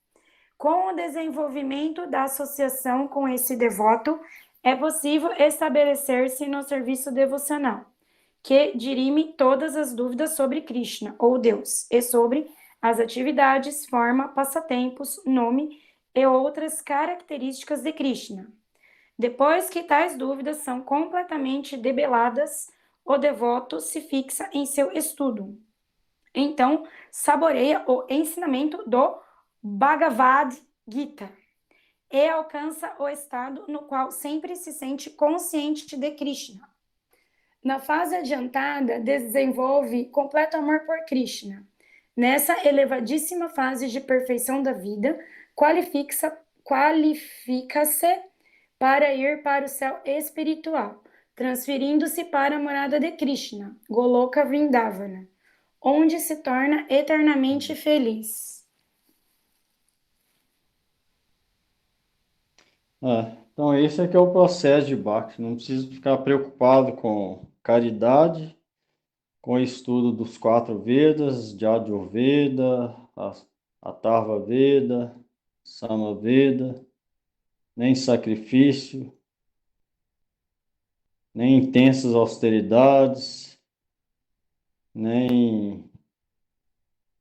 Com o desenvolvimento da associação com esse devoto, é possível estabelecer-se no serviço devocional, que dirime todas as dúvidas sobre Krishna, ou Deus, e sobre as atividades, forma, passatempos, nome e outras características de Krishna. Depois que tais dúvidas são completamente debeladas, o devoto se fixa em seu estudo. Então, saboreia o ensinamento do Bhagavad Gita e alcança o estado no qual sempre se sente consciente de Krishna. Na fase adiantada, desenvolve completo amor por Krishna. Nessa elevadíssima fase de perfeição da vida, qualifica-se para ir para o céu espiritual, transferindo-se para a morada de Krishna, Goloka Vrindavana, onde se torna eternamente feliz. Então esse é que é o processo de Bhakti. Não precisa ficar preocupado com caridade, com o estudo dos 4 Vedas, Yajurveda, Atharva Veda, Sama Veda, nem sacrifício, nem intensas austeridades, nem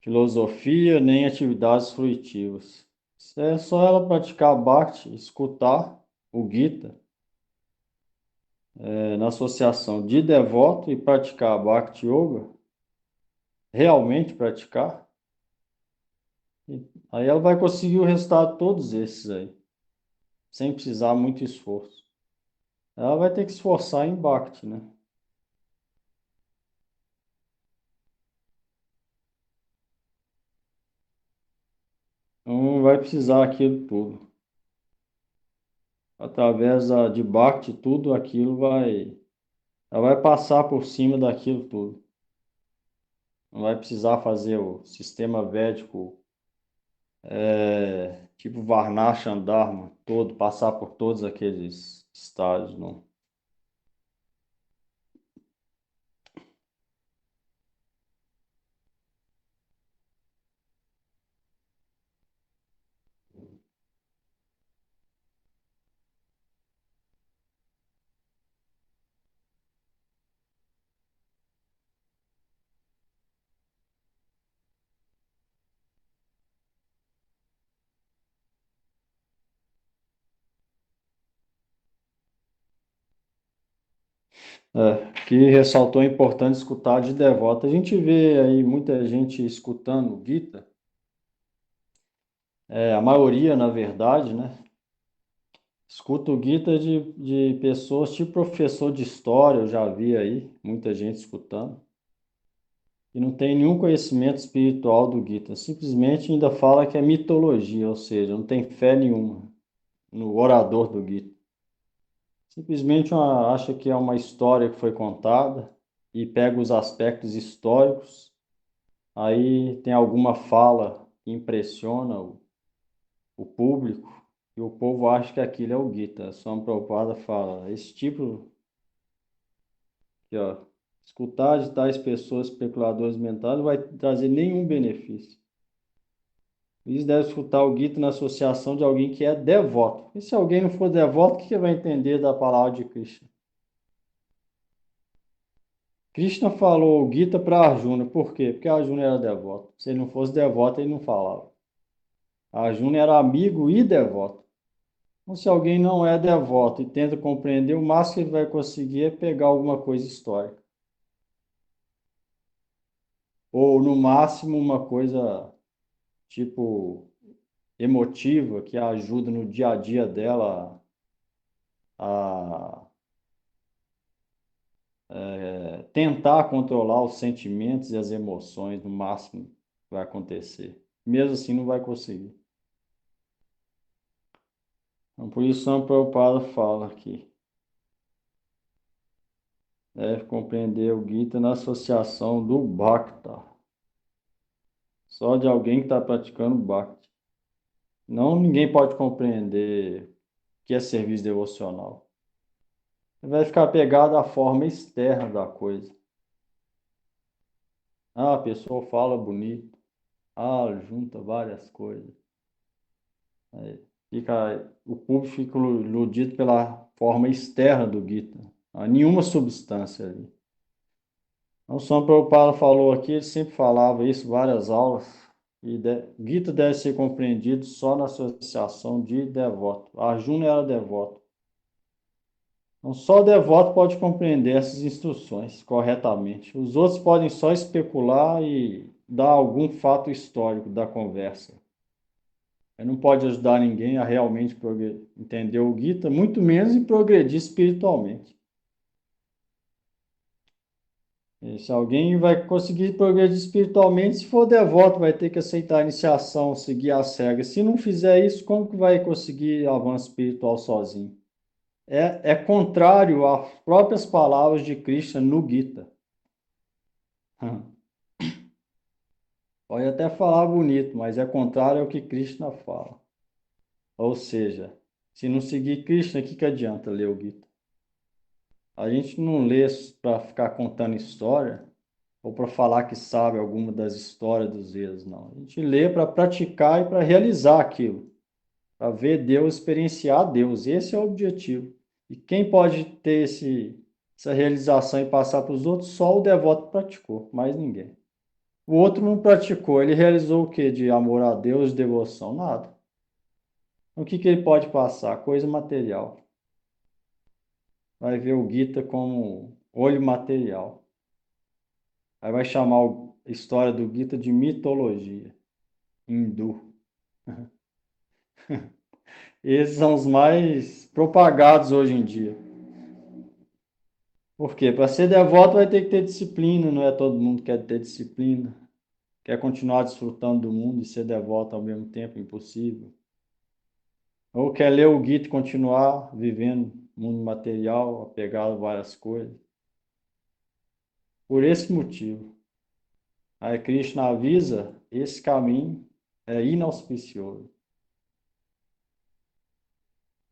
filosofia, nem atividades fruitivas. É só ela praticar Bhakti, escutar o Gita, na associação de devoto e praticar Bhakti Yoga, realmente praticar, aí ela vai conseguir o resultado de todos esses aí, sem precisar muito esforço. ela vai ter que se esforçar em Bhakti, né? Não vai precisar aquilo tudo. Através de Bhakti, tudo aquilo ela vai passar por cima daquilo tudo. Não vai precisar fazer o sistema védico, tipo Varnashram Dharma, todo, passar por todos aqueles estágios, não. Que ressaltou a importância de escutar de devoto. A gente vê aí muita gente escutando o Gita, a maioria, na verdade, né? Escuta o Gita de pessoas, tipo professor de história, eu já vi aí, muita gente escutando, e não tem nenhum conhecimento espiritual do Gita, simplesmente ainda fala que é mitologia, ou seja, não tem fé nenhuma no orador do Gita. Simplesmente acha que é uma história que foi contada e pega os aspectos históricos, aí tem alguma fala que impressiona o público e o povo acha que aquilo é o Gita. Swami Prabhupada fala, esse tipo aqui, ó, escutar de tais pessoas especuladores mentais não vai trazer nenhum benefício. Eles devem escutar o Gita na associação de alguém que é devoto. E se alguém não for devoto, o que vai entender da palavra de Krishna? Krishna falou o Gita para Arjuna. Por quê? Porque Arjuna era devoto. Se ele não fosse devoto, ele não falava. Arjuna era amigo e devoto. Então, se alguém não é devoto e tenta compreender, o máximo que ele vai conseguir é pegar alguma coisa histórica. Ou, no máximo, uma coisa tipo emotiva que ajuda no dia a dia dela a tentar controlar os sentimentos e as emoções no máximo que vai acontecer. Mesmo assim, não vai conseguir. Então, por isso, São Prabhupada fala aqui. Deve compreender o Gita na associação do Bhakta. Só de alguém que está praticando Bhakti. Não, ninguém pode compreender o que é serviço devocional. Vai ficar pegado à forma externa da coisa. Ah, a pessoa fala bonito. Ah, junta várias coisas. Aí o público fica iludido pela forma externa do Gita. Não há nenhuma substância ali. Então, o Swami Prabhupada falou aqui, ele sempre falava isso, várias aulas, e Gita deve ser compreendido só na associação de devoto. Arjuna era devoto. Então, só o devoto pode compreender essas instruções corretamente. Os outros podem só especular e dar algum fato histórico da conversa. Ele não pode ajudar ninguém a realmente entender o Gita, muito menos em progredir espiritualmente. E se alguém vai conseguir progredir espiritualmente, se for devoto, vai ter que aceitar a iniciação, seguir as regras. Se não fizer isso, como que vai conseguir avanço espiritual sozinho? É contrário às próprias palavras de Krishna no Gita. Pode até falar bonito, mas é contrário ao que Krishna fala. Ou seja, se não seguir Krishna, o que adianta ler o Gita? A gente não lê para ficar contando história ou para falar que sabe alguma das histórias dos Vedas, não. A gente lê para praticar e para realizar aquilo, para ver Deus, experienciar Deus. Esse é o objetivo. E quem pode ter essa realização e passar para os outros? Só o devoto praticou, mais ninguém. O outro não praticou, ele realizou o que de amor a Deus, devoção? Nada. O que ele pode passar? Coisa material. Vai ver o Gita como olho material. Aí vai chamar a história do Gita de mitologia hindu. Esses são os mais propagados hoje em dia. Por quê? Para ser devoto vai ter que ter disciplina, não é todo mundo que quer ter disciplina. Quer continuar desfrutando do mundo e ser devoto ao mesmo tempo, impossível. Ou quer ler o Gita e continuar vivendo no mundo material, apegado a várias coisas. Por esse motivo, aí Krishna avisa, esse caminho é inauspicioso.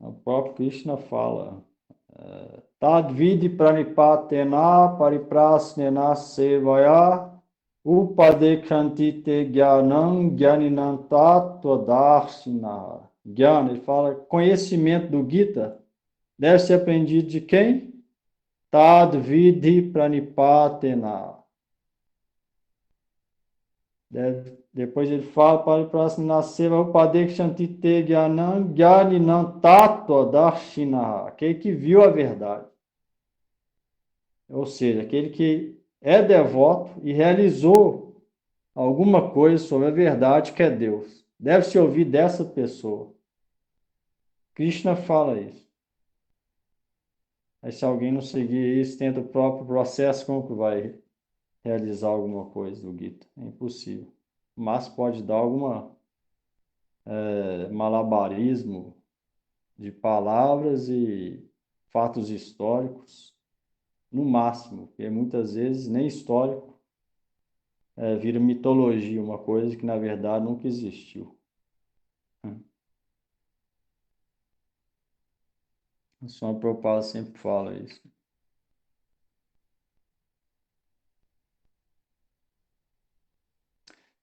O próprio Krishna fala, Tad vidi pranipatena pariprasnena sevaya upadekhanti te jnanam jnaninam tattva darshina. Jnana, ele fala, conhecimento do Gita deve ser aprendido de quem? Tad vidi pranipatena. Depois ele fala para o próximo nascer, o Padekshantite Gyanam Gyaninam Tattva Darshina, aquele que viu a verdade. Ou seja, aquele que é devoto e realizou alguma coisa sobre a verdade que é Deus. Deve-se ouvir dessa pessoa. Krishna fala isso. Aí se alguém não seguir isso, tenta o próprio processo, como que vai realizar alguma coisa do Gita? É impossível. Mas pode dar alguma malabarismo de palavras e fatos históricos, no máximo, porque muitas vezes nem histórico vira mitologia, uma coisa que na verdade nunca existiu. A Swami Prabhupada sempre fala isso.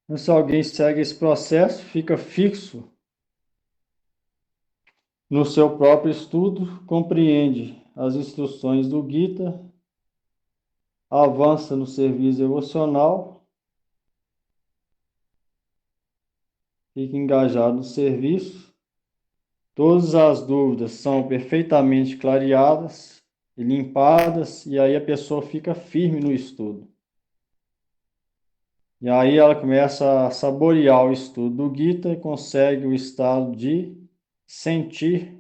Então, se alguém segue esse processo, fica fixo no seu próprio estudo, compreende as instruções do Gita, avança no serviço devocional, fica engajado no serviço, todas as dúvidas são perfeitamente clareadas e limpadas, e aí a pessoa fica firme no estudo. E aí ela começa a saborear o estudo do Gita e consegue o estado de sentir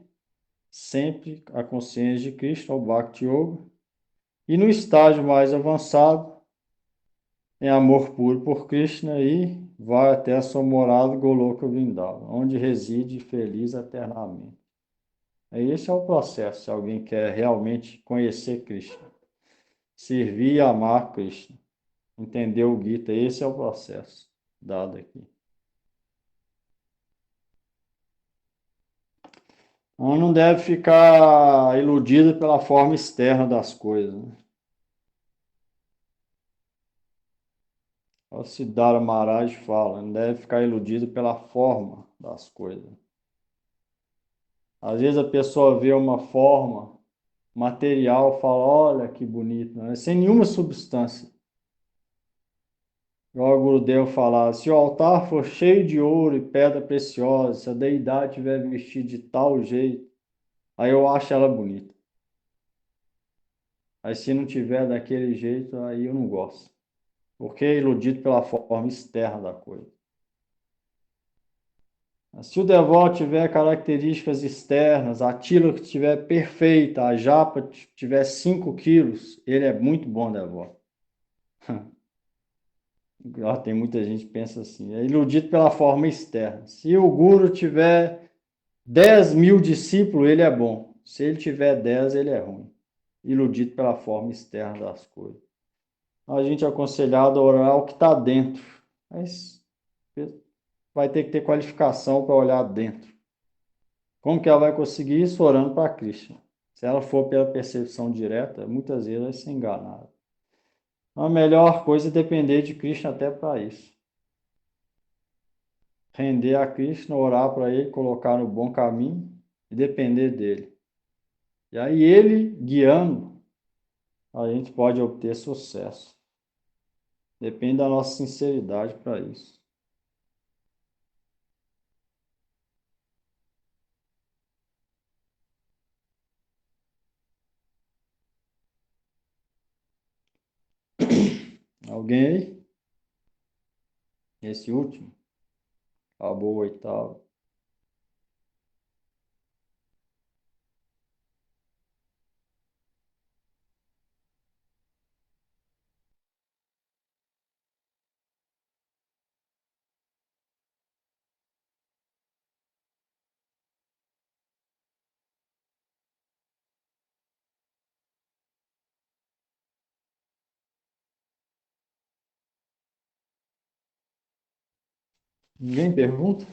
sempre a consciência de Krishna, o Bhakti Yoga. E no estágio mais avançado, em amor puro por Krishna, e vai até a sua morada Goloka Vrindavan, onde reside feliz eternamente. Esse é o processo, se alguém quer realmente conhecer Krishna, servir e amar Krishna, entender o Gita, esse é o processo dado aqui. Então, não deve ficar iludido pela forma externa das coisas, né? O Siddhara Maharaj fala, não deve ficar iludido pela forma das coisas. Às vezes a pessoa vê uma forma material, fala, olha que bonito, né? Sem nenhuma substância. Igual o Gurudev falava, se o altar for cheio de ouro e pedra preciosa, se a deidade estiver vestida de tal jeito, aí eu acho ela bonita. Aí se não tiver daquele jeito, aí eu não gosto. Porque é iludido pela forma externa da coisa. Se o devoto tiver características externas, a tila estiver perfeita, a japa tiver 5 quilos, ele é muito bom devoto. Tem muita gente que pensa assim, é iludido pela forma externa. Se o guru tiver 10.000 discípulos, ele é bom. Se ele tiver 10, ele é ruim. Iludido pela forma externa das coisas. A gente é aconselhado a orar o que está dentro. Mas vai ter que ter qualificação para olhar dentro. Como que ela vai conseguir isso? Orando para Krishna. Se ela for pela percepção direta, muitas vezes vai ser enganada. A melhor coisa é depender de Krishna até para isso. Render a Krishna, orar para ele, colocar no bom caminho e depender dele. E aí ele, guiando, a gente pode obter sucesso. Depende da nossa sinceridade para isso. Alguém aí? Esse último? Acabou o oitavo. Ninguém pergunta?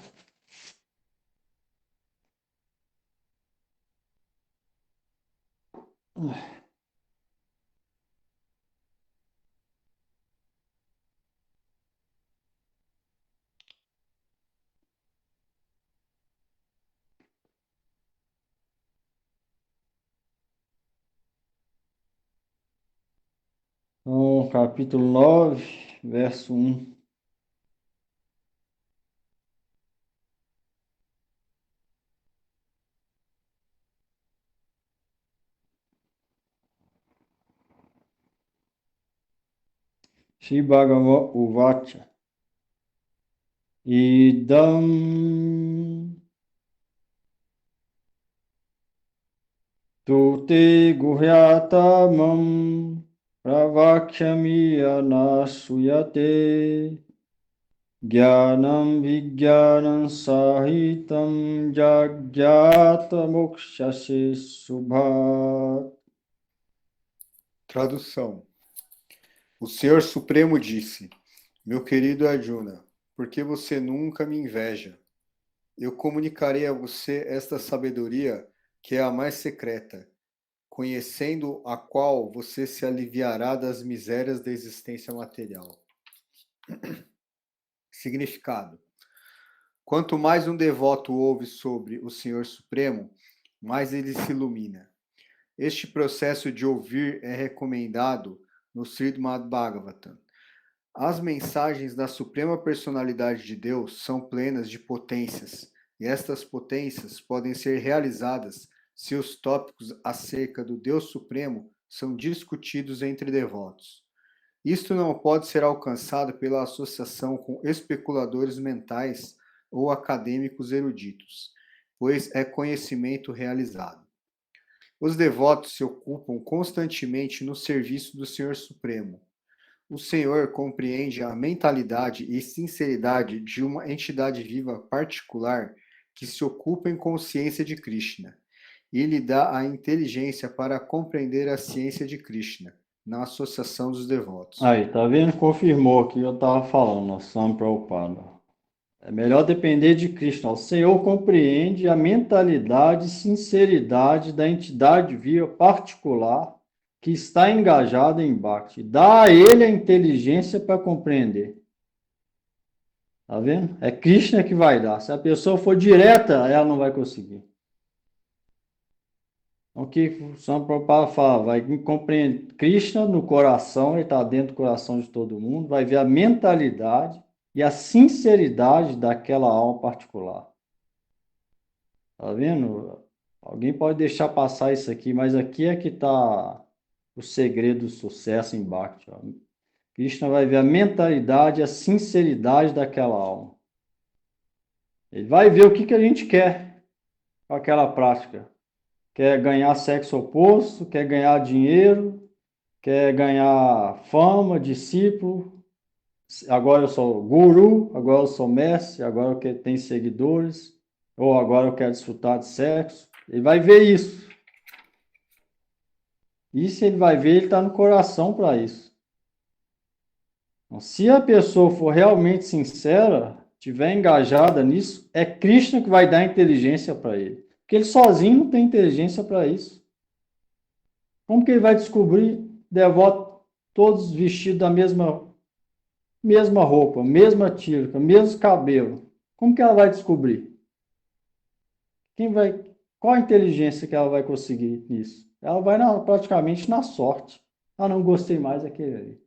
Então, capítulo 9, verso 1. Shri Bhagavad Uvacha. Idam Tute guhyatamam pravakshami anasuyate Jnanam vijnanam sahitam jagyata mokshase subhat. Tradução. O Senhor Supremo disse: Meu querido Arjuna, por que você nunca me inveja? Eu comunicarei a você esta sabedoria que é a mais secreta, conhecendo a qual você se aliviará das misérias da existência material. Significado. Quanto mais um devoto ouve sobre o Senhor Supremo, mais ele se ilumina. Este processo de ouvir é recomendado no Srimad Bhagavatam. As mensagens da Suprema Personalidade de Deus são plenas de potências, e estas potências podem ser realizadas se os tópicos acerca do Deus Supremo são discutidos entre devotos. Isto não pode ser alcançado pela associação com especuladores mentais ou acadêmicos eruditos, pois é conhecimento realizado. Os devotos se ocupam constantemente no serviço do Senhor Supremo. O Senhor compreende a mentalidade e sinceridade de uma entidade viva particular que se ocupa em consciência de Krishna e lhe dá a inteligência para compreender a ciência de Krishna na associação dos devotos. Aí, tá vendo? Confirmou o que eu estava falando, nós somos preocupados. É melhor depender de Krishna. O Senhor compreende a mentalidade e sinceridade da entidade viva particular que está engajada em Bhakti. Dá a ele a inteligência para compreender. Tá vendo? É Krishna que vai dar. Se a pessoa for direta, ela não vai conseguir. Então, o que o São Prabhupada fala? Vai compreender Krishna no coração, ele está dentro do coração de todo mundo, vai ver a mentalidade e a sinceridade daquela alma particular. Tá vendo? Alguém pode deixar passar isso aqui, mas aqui é que está o segredo do sucesso em Bhakti. Ó. Krishna vai ver a mentalidade e a sinceridade daquela alma. Ele vai ver o que a gente quer com aquela prática. Quer ganhar sexo oposto, quer ganhar dinheiro, quer ganhar fama, discípulo. Agora eu sou guru, agora eu sou mestre, agora eu tenho seguidores, ou agora eu quero desfrutar de sexo. Ele vai ver isso. Isso ele vai ver, ele está no coração para isso. Então, se a pessoa for realmente sincera, estiver engajada nisso, é Krishna que vai dar inteligência para ele. Porque ele sozinho não tem inteligência para isso. Como que ele vai descobrir devoto todos vestidos da mesma roupa, mesma tílica, mesmo cabelo? Como que ela vai descobrir? Qual a inteligência que ela vai conseguir nisso? Ela vai praticamente na sorte. Ah, não gostei mais daquele ali.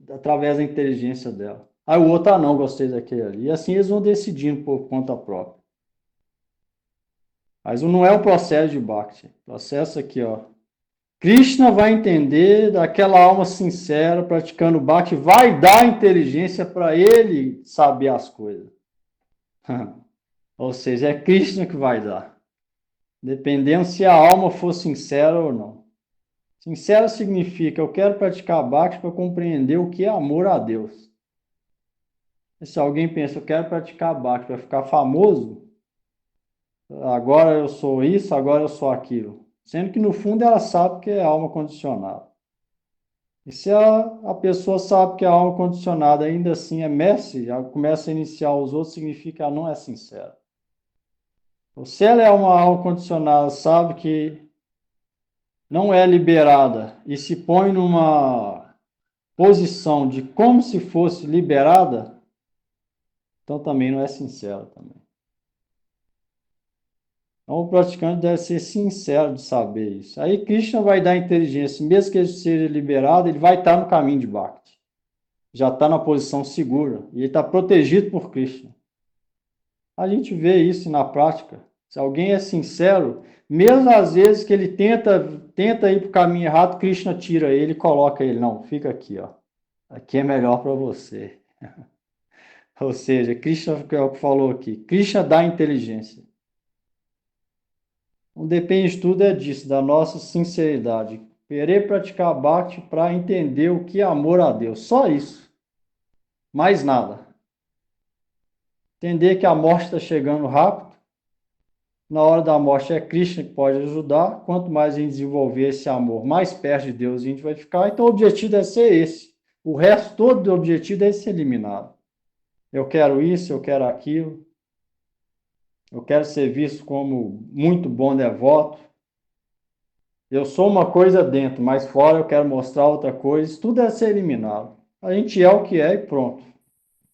Através da inteligência dela. Aí o outro, não, gostei daquele ali. E assim eles vão decidindo por conta própria. Mas não é o processo de Bhakti. O processo aqui, ó. Krishna vai entender daquela alma sincera, praticando Bhakti, vai dar inteligência para ele saber as coisas. Ou seja, é Krishna que vai dar. Dependendo se a alma for sincera ou não. Sincera significa, eu quero praticar Bhakti para compreender o que é amor a Deus. E se alguém pensa, eu quero praticar Bhakti para ficar famoso, agora eu sou isso, agora eu sou aquilo. Sendo que no fundo ela sabe que é alma condicionada. E se a pessoa sabe que a alma condicionada ainda assim é mestre, já começa a iniciar os outros, significa que ela não é sincera. Ou se ela é uma alma condicionada, sabe que não é liberada e se põe numa posição de como se fosse liberada, então também não é sincera também. Então o praticante deve ser sincero de saber isso. Aí Krishna vai dar inteligência, mesmo que ele seja liberado, ele vai estar no caminho de Bhakti. Já está na posição segura e ele está protegido por Krishna. A gente vê isso na prática. Se alguém é sincero, mesmo às vezes que ele tenta ir para o caminho errado, Krishna tira ele e coloca ele. Não, fica aqui, ó. Aqui é melhor para você. Ou seja, Krishna, que é o que falou aqui, Krishna dá inteligência. Não depende de tudo é disso, da nossa sinceridade. Querer praticar Bhakti para entender o que é amor a Deus. Só isso. Mais nada. Entender que a morte está chegando rápido. Na hora da morte é Krishna que pode ajudar. Quanto mais a gente desenvolver esse amor, mais perto de Deus a gente vai ficar. Então o objetivo deve ser esse. O resto todo do objetivo deve ser eliminado. Eu quero isso, eu quero aquilo. Eu quero ser visto como muito bom devoto. Eu sou uma coisa dentro, mas fora eu quero mostrar outra coisa. Isso tudo deve ser eliminado. A gente é o que é e pronto.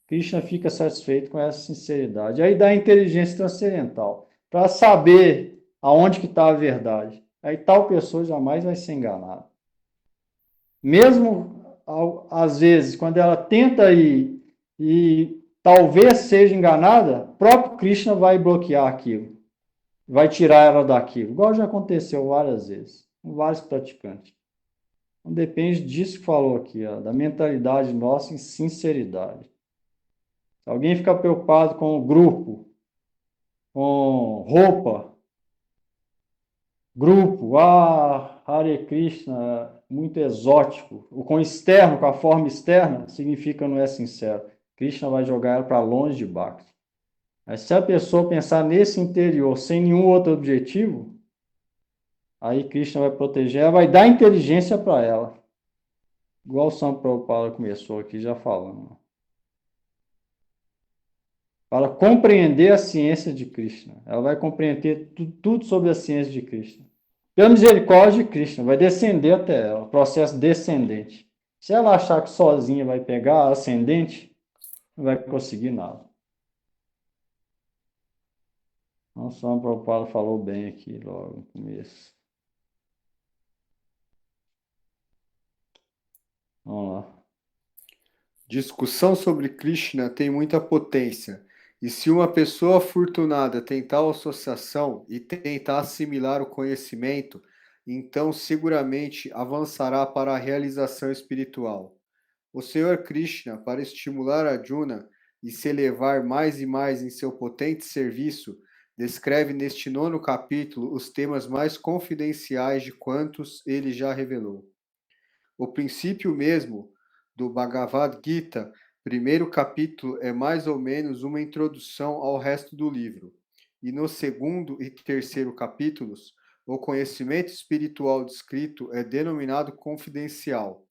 Krishna fica satisfeito com essa sinceridade. Aí dá a inteligência transcendental, para saber aonde que está a verdade. Aí tal pessoa jamais vai ser enganada. Mesmo, às vezes, quando ela tenta ir e talvez seja enganada, próprio Krishna vai bloquear aquilo. Vai tirar ela daquilo. Igual já aconteceu várias vezes, com vários praticantes. Não depende disso que falou aqui, ó, da mentalidade nossa em sinceridade. Se alguém fica preocupado com o grupo, com roupa, grupo, Hare Krishna, muito exótico, ou com externo, com a forma externa, significa não é sincero. Krishna vai jogar ela para longe de Bhakti. Mas se a pessoa pensar nesse interior sem nenhum outro objetivo, aí Krishna vai proteger ela, vai dar inteligência para ela. Igual o São Prabhupada começou aqui já falando. Para compreender a ciência de Krishna. Ela vai compreender tudo sobre a ciência de Krishna. Pela misericórdia de Krishna, vai descender até ela, processo descendente. Se ela achar que sozinha vai pegar ascendente, não vai conseguir nada. Então, São Prabhupada falou bem aqui logo no começo. Vamos lá. Discussão sobre Krishna tem muita potência, e se uma pessoa afortunada tem tal associação e tentar assimilar o conhecimento, então seguramente avançará para a realização espiritual. O Senhor Krishna, para estimular Arjuna e se elevar mais e mais em seu potente serviço, descreve neste 9º capítulo os temas mais confidenciais de quantos ele já revelou. O princípio mesmo do Bhagavad Gita, 1º capítulo, é mais ou menos uma introdução ao resto do livro. E no 2º e 3º capítulos, o conhecimento espiritual descrito é denominado confidencial.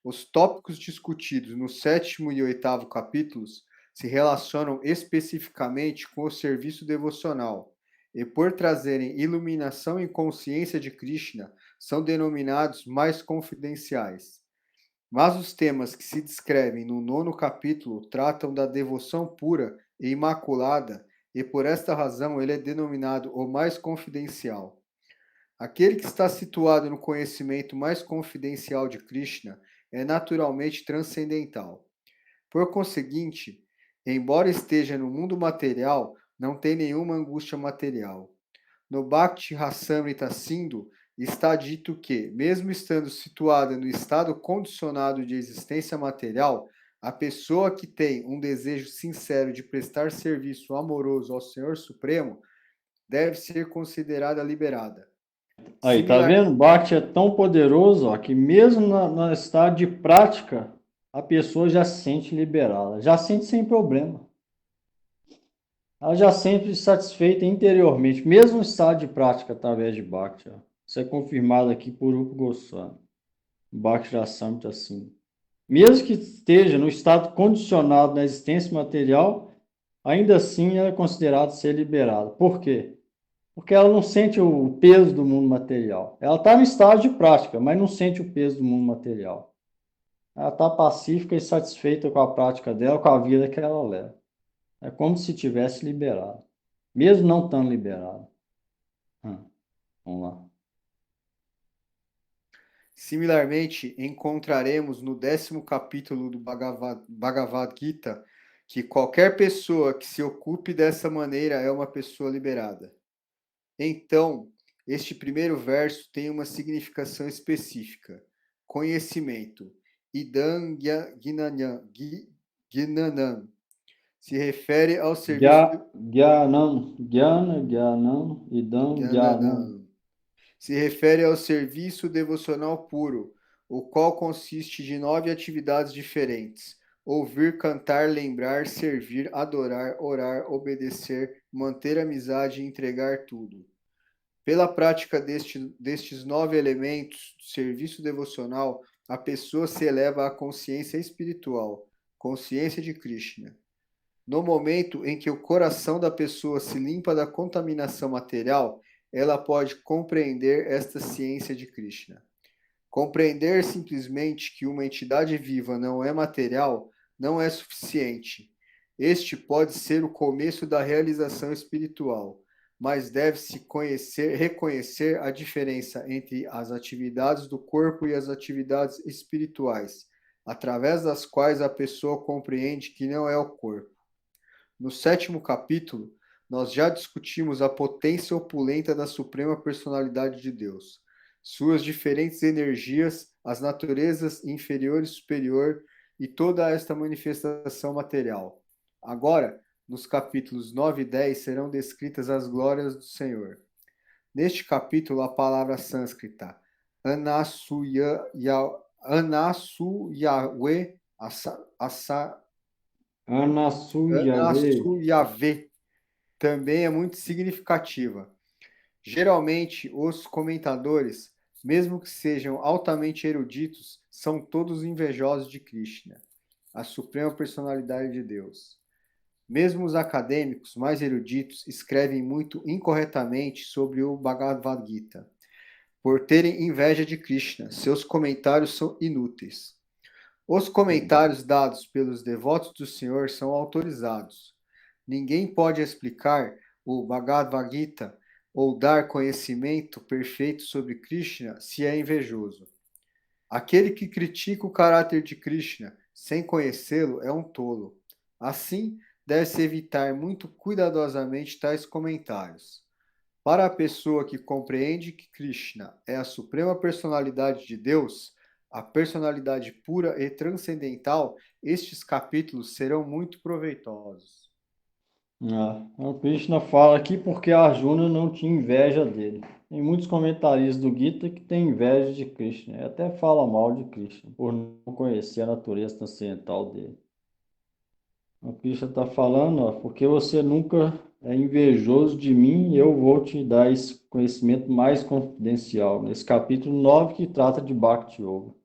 Os tópicos discutidos no 7º e 8º capítulos se relacionam especificamente com o serviço devocional, e por trazerem iluminação e consciência de Krishna, são denominados mais confidenciais. Mas os temas que se descrevem no 9º capítulo tratam da devoção pura e imaculada, e por esta razão ele é denominado o mais confidencial. Aquele que está situado no conhecimento mais confidencial de Krishna é naturalmente transcendental. Por conseguinte, embora esteja no mundo material, não tem nenhuma angústia material. No Bhakti Rasamrita Sindhu está dito que, mesmo estando situada no estado condicionado de existência material, a pessoa que tem um desejo sincero de prestar serviço amoroso ao Senhor Supremo deve ser considerada liberada. Aí, tá vendo? Bhakti é tão poderoso, ó, que mesmo no estado de prática, a pessoa já se sente liberada, já sente sem problema. Ela já sente satisfeita interiormente, mesmo no estado de prática através de Bhakti. Ó. Isso é confirmado aqui por Rupa Goswami. Bhakti Rasamrita assim. Mesmo que esteja no estado condicionado na existência material, ainda assim ela é considerada ser liberada. Por quê? Porque ela não sente o peso do mundo material. Ela está no estado de prática, mas não sente o peso do mundo material. Ela está pacífica e satisfeita com a prática dela, com a vida que ela leva. É como se tivesse liberado, mesmo não estando liberado. Vamos lá. Similarmente, encontraremos no 10º capítulo do Bhagavad Gita que qualquer pessoa que se ocupe dessa maneira é uma pessoa liberada. Então, este primeiro verso tem uma significação específica. Conhecimento. Idam Gnanam. Se refere ao serviço... Jnanam, Jnanam, Idam, Jnanam. Se refere ao serviço devocional puro, o qual consiste de 9 atividades diferentes: ouvir, cantar, lembrar, servir, adorar, orar, obedecer, manter amizade e entregar tudo. Pela prática destes 9 elementos do serviço devocional, a pessoa se eleva à consciência espiritual, consciência de Krishna. No momento em que o coração da pessoa se limpa da contaminação material, ela pode compreender esta ciência de Krishna. Compreender simplesmente que uma entidade viva não é material não é suficiente. Este pode ser o começo da realização espiritual, mas deve-se reconhecer a diferença entre as atividades do corpo e as atividades espirituais, através das quais a pessoa compreende que não é o corpo. No 7º capítulo, nós já discutimos a potência opulenta da Suprema Personalidade de Deus, suas diferentes energias, as naturezas inferior e superior e toda esta manifestação material. Agora, nos capítulos 9 e 10 serão descritas as glórias do Senhor. Neste capítulo, a palavra sânscrita Anasuyawe Anasuyave também é muito significativa. Geralmente, os comentadores, mesmo que sejam altamente eruditos, são todos invejosos de Krishna, a suprema personalidade de Deus. Mesmo os acadêmicos mais eruditos escrevem muito incorretamente sobre o Bhagavad Gita. Por terem inveja de Krishna, seus comentários são inúteis. Os comentários dados pelos devotos do Senhor são autorizados. Ninguém pode explicar o Bhagavad Gita ou dar conhecimento perfeito sobre Krishna se é invejoso. Aquele que critica o caráter de Krishna sem conhecê-lo é um tolo. Assim, deve-se evitar muito cuidadosamente tais comentários. Para a pessoa que compreende que Krishna é a suprema personalidade de Deus, a personalidade pura e transcendental, estes capítulos serão muito proveitosos. O Krishna fala aqui porque Arjuna não tinha inveja dele. Tem muitos comentaristas do Gita que têm inveja de Krishna, e até fala mal de Krishna, por não conhecer a natureza transcendental dele. O Krishna está falando, porque você nunca é invejoso de mim, eu vou te dar esse conhecimento mais confidencial. Nesse capítulo 9 que trata de Bhakti Yoga.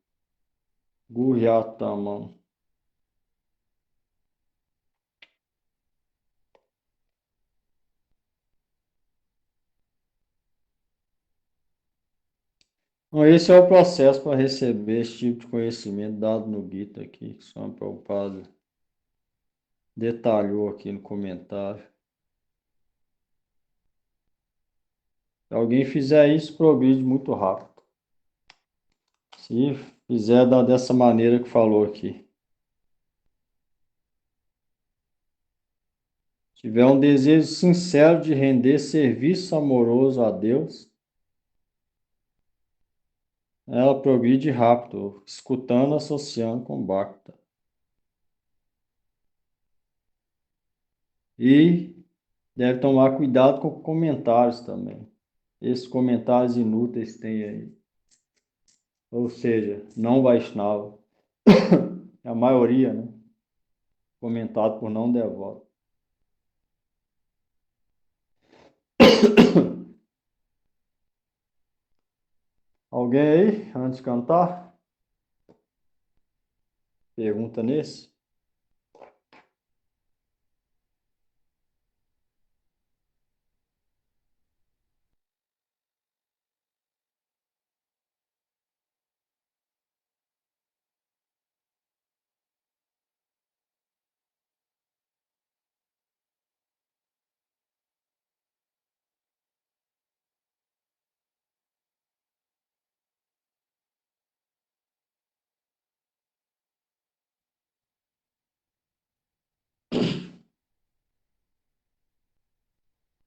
Guryatamam. Então, esse é o processo para receber esse tipo de conhecimento dado no Gita aqui, que Swami Prabhupada detalhou aqui no comentário. Se alguém fizer isso, progride muito rápido. Se fizer dessa maneira que falou aqui. Se tiver um desejo sincero de render serviço amoroso a Deus, ela progride rápido, escutando, associando com Bhakta. E deve tomar cuidado com comentários também. Esses comentários inúteis tem aí. Ou seja, não Vaishnava. A maioria, né? Comentado por não devoto. Alguém aí, antes de cantar? pergunta nesse?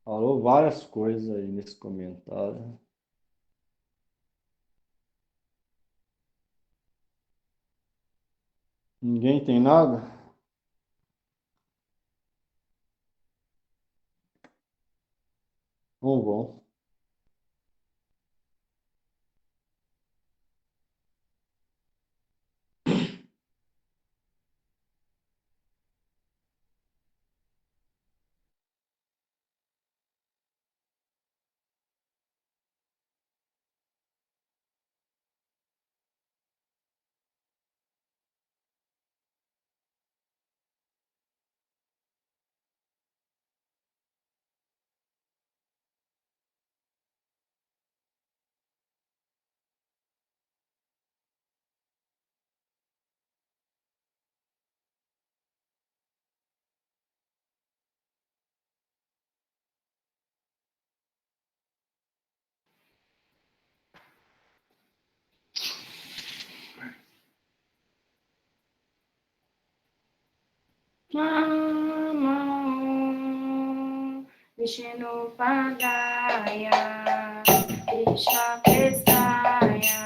Falou várias coisas aí nesse comentário. Ninguém tem nada? Bom. Namo Vishnu Padaya Krishna Prestaya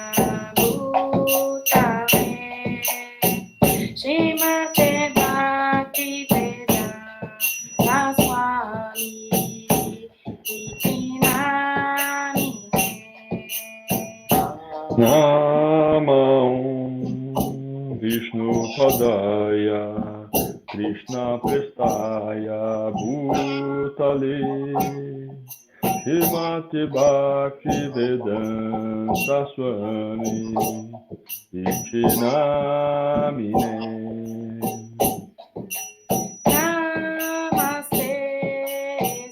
Bhutale Srimate Bhakti Vedanta Swami Iti Namine Namah Vishnu Padaya Krishna Prestaya Bhutale Srimati Bhakti Vedanta Swami Iti Namine Namaste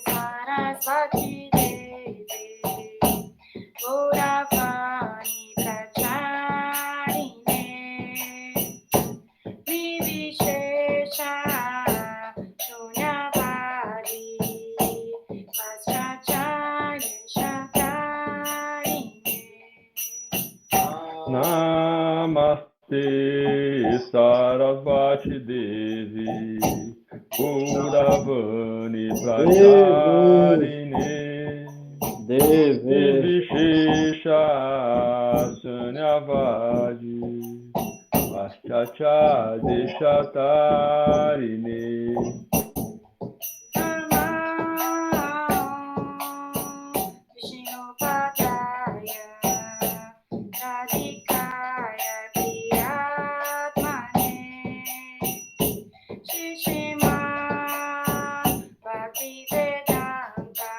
Sarasvati Devi Gauravani Pracharine Nivishesha Shunyavadi Vastracharya Shakarine Namaste Sarasvati Devi Gauravani Pracharine Nirvishesha Sunyavadi Vastracharya Shakarine Vishnu Padaya Radhikaya Priyatmane Shishima Bhakti Vedanta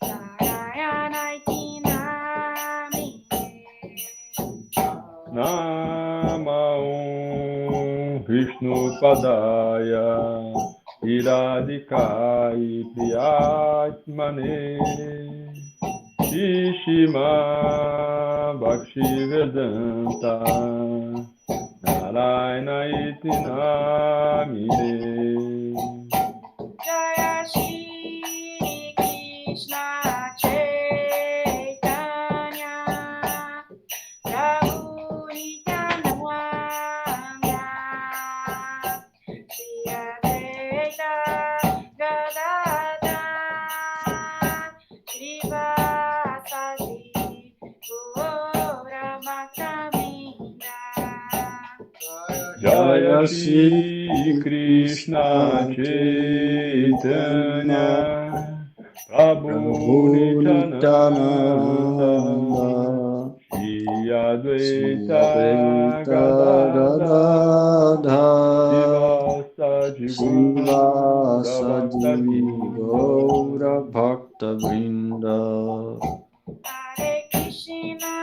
Narayana Iti Namine Namah Vishnu Padaya Iradhikai Priyatmane Shishima Bhakti Vedanta Narayana Iti Namine Jaya Shri Krishna Chaitanya Prabhu Nityananda Shri Advaita Gadadhar Srivasadi Gaura Bhakta-vrinda Jaya Shri Krishna Chaitanya Prabhu Nityananda Shri Advaita Gadadhar Srivasadi Gaura Bhakta Vrinda. Hare Krishna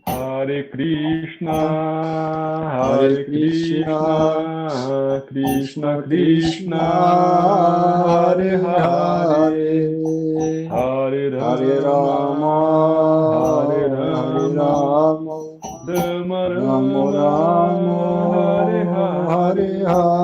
Hare Krishna, Hare Krishna, Krishna Krishna Krishna, Hare Hare Hare, Hare, Hare Hare Rama, Rama, Hare Hare Rama, Rama, Rama Rama Rama, Hare Rama, Hare. Hare Hare.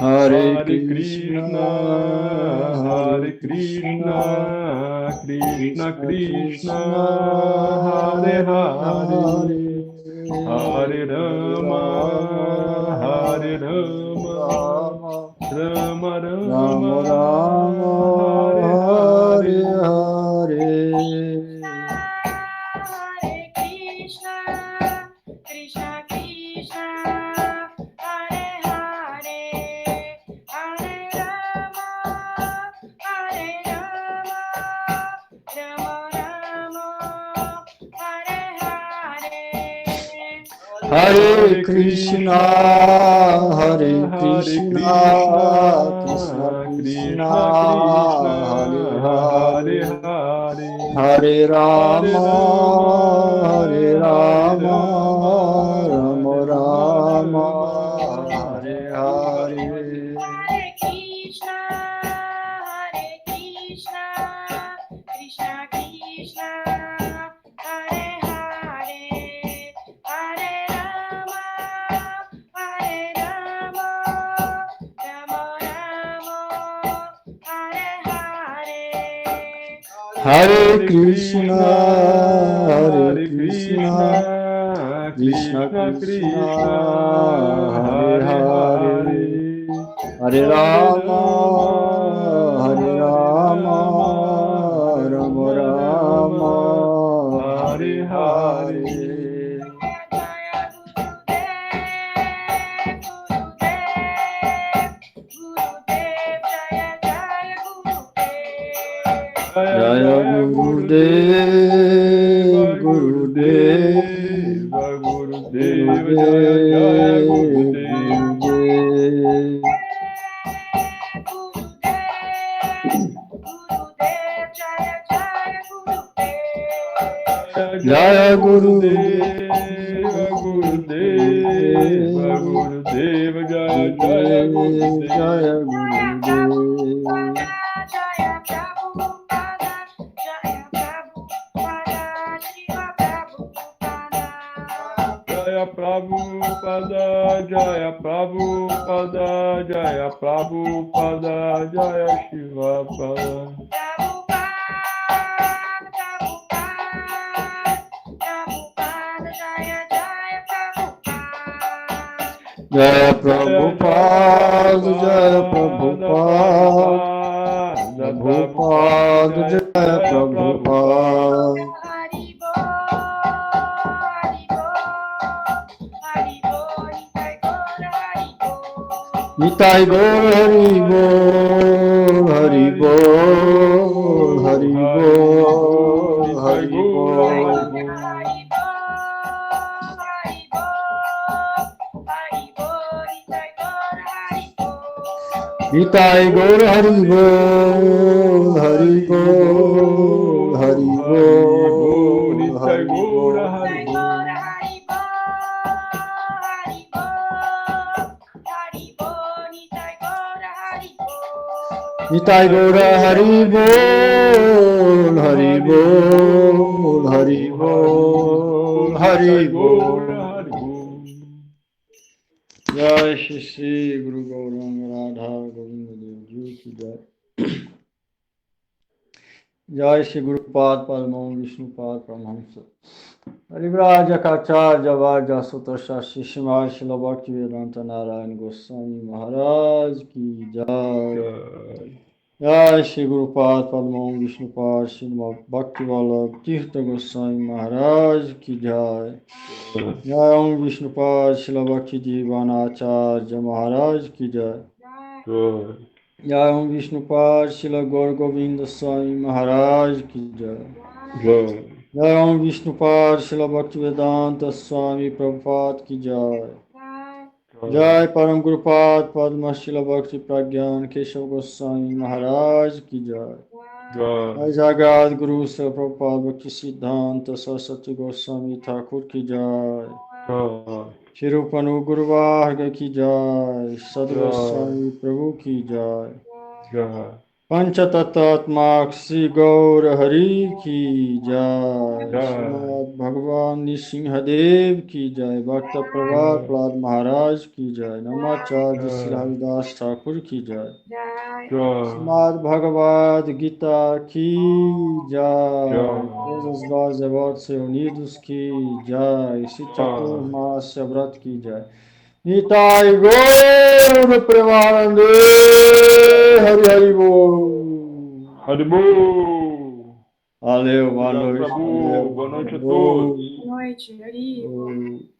Hare Krishna, Krishna, Hare Krishna, Krishna Krishna, Hare Hare, Hare Rama, Hare Rama, Rama Rama Rama, Rama, Hare Hare Hare. Hare. Hare Krishna, Hare Krishna, Krishna Krishna, Hare Hare, Hare Rama, Hare Rama, Rama Rama, Hare Hare. Hare Krishna, Hare Krishna, Krishna Krishna, Hare Hare, Hare Rama, Hare Rama, Rama Rama, Hare Hare. Jaya Gurudev, Gurudev, Gurudev, Jaya Jaya Gurudev. Gurudev. Jaya Gurudev, Gurudev, Gurudev, Jaya Jaya Gurudev. Jaya Gurudev. Jaya Prabhupada, Jaya Prabhupada, Jaya Prabhupada, Jaya Shiva Prabhupada. Jaya Prabhupada, Jaya Prabhupada, Prabhupada, Jaya Prabhupada. Nitai Gaur Hari Bol, Hari Bol, Hari Bol, Hari Bol. Nitai Gaur Hari Bol, Hari Bol, Hari Bol, Hari Bol. Nitai Gaur Hari Bol, Hari Bol, Hari Bol, Hari Bol. Jai Shri Shri Guru Gauranga Radha Govinda Dev Ji ki jai. Jai Shri Guru Pad Padma Vishnu Pad Paramahamsa. Harivrajakacarya Varja Sutasha Shishimar Shila Bhaktivedanta Narayana Goswami Maharaj ki jai. Jai Shri Gurupad Padma Vishnupad Shri Bhakti Vallabh Tirtha Goswami Maharaj ki jai. Jai Om Vishnupad Shila Bhakti Divanacharya Maharaj ki jai. Jai Om Vishnupad Shila Gaur Govinda Swami Maharaj ki jai. Jai Om Vishnupad Shila Bhaktivedanta Swami Prabhupada ki jai. Jai Param Gurupad Padma Shila Bhakti Pragyan Keshav Goswami Maharaj ki jai. Jai Jagat Guru Sri Prabhupada Bhakti Siddhanta Saraswati Goswami Thakur ki jai. Shri Rupanu Guru Varga ki jai. Sadhu Goswami Prabhu ki jai. Panchatatatmak Sri Gaur Hari ki jai. Srimad Bhagavan Nrsimhadev ki jai. Bhakta Prahlad Prahlad Maharaj ki jai. Namacharya Sri Haridas Thakur ki jai. Srimad Bhagavad Gita ki jai. Todos os nós devotos reunidos ki jai. Sri Chaturmasya Vrat ki jai. Nitai Gaur Premanande Hari Hari Bol. Haribol! Valeu, boa Obrigado, noite. Prabhu. Valeu. Boa noite a Boa todos. Boa noite, Ari. noite.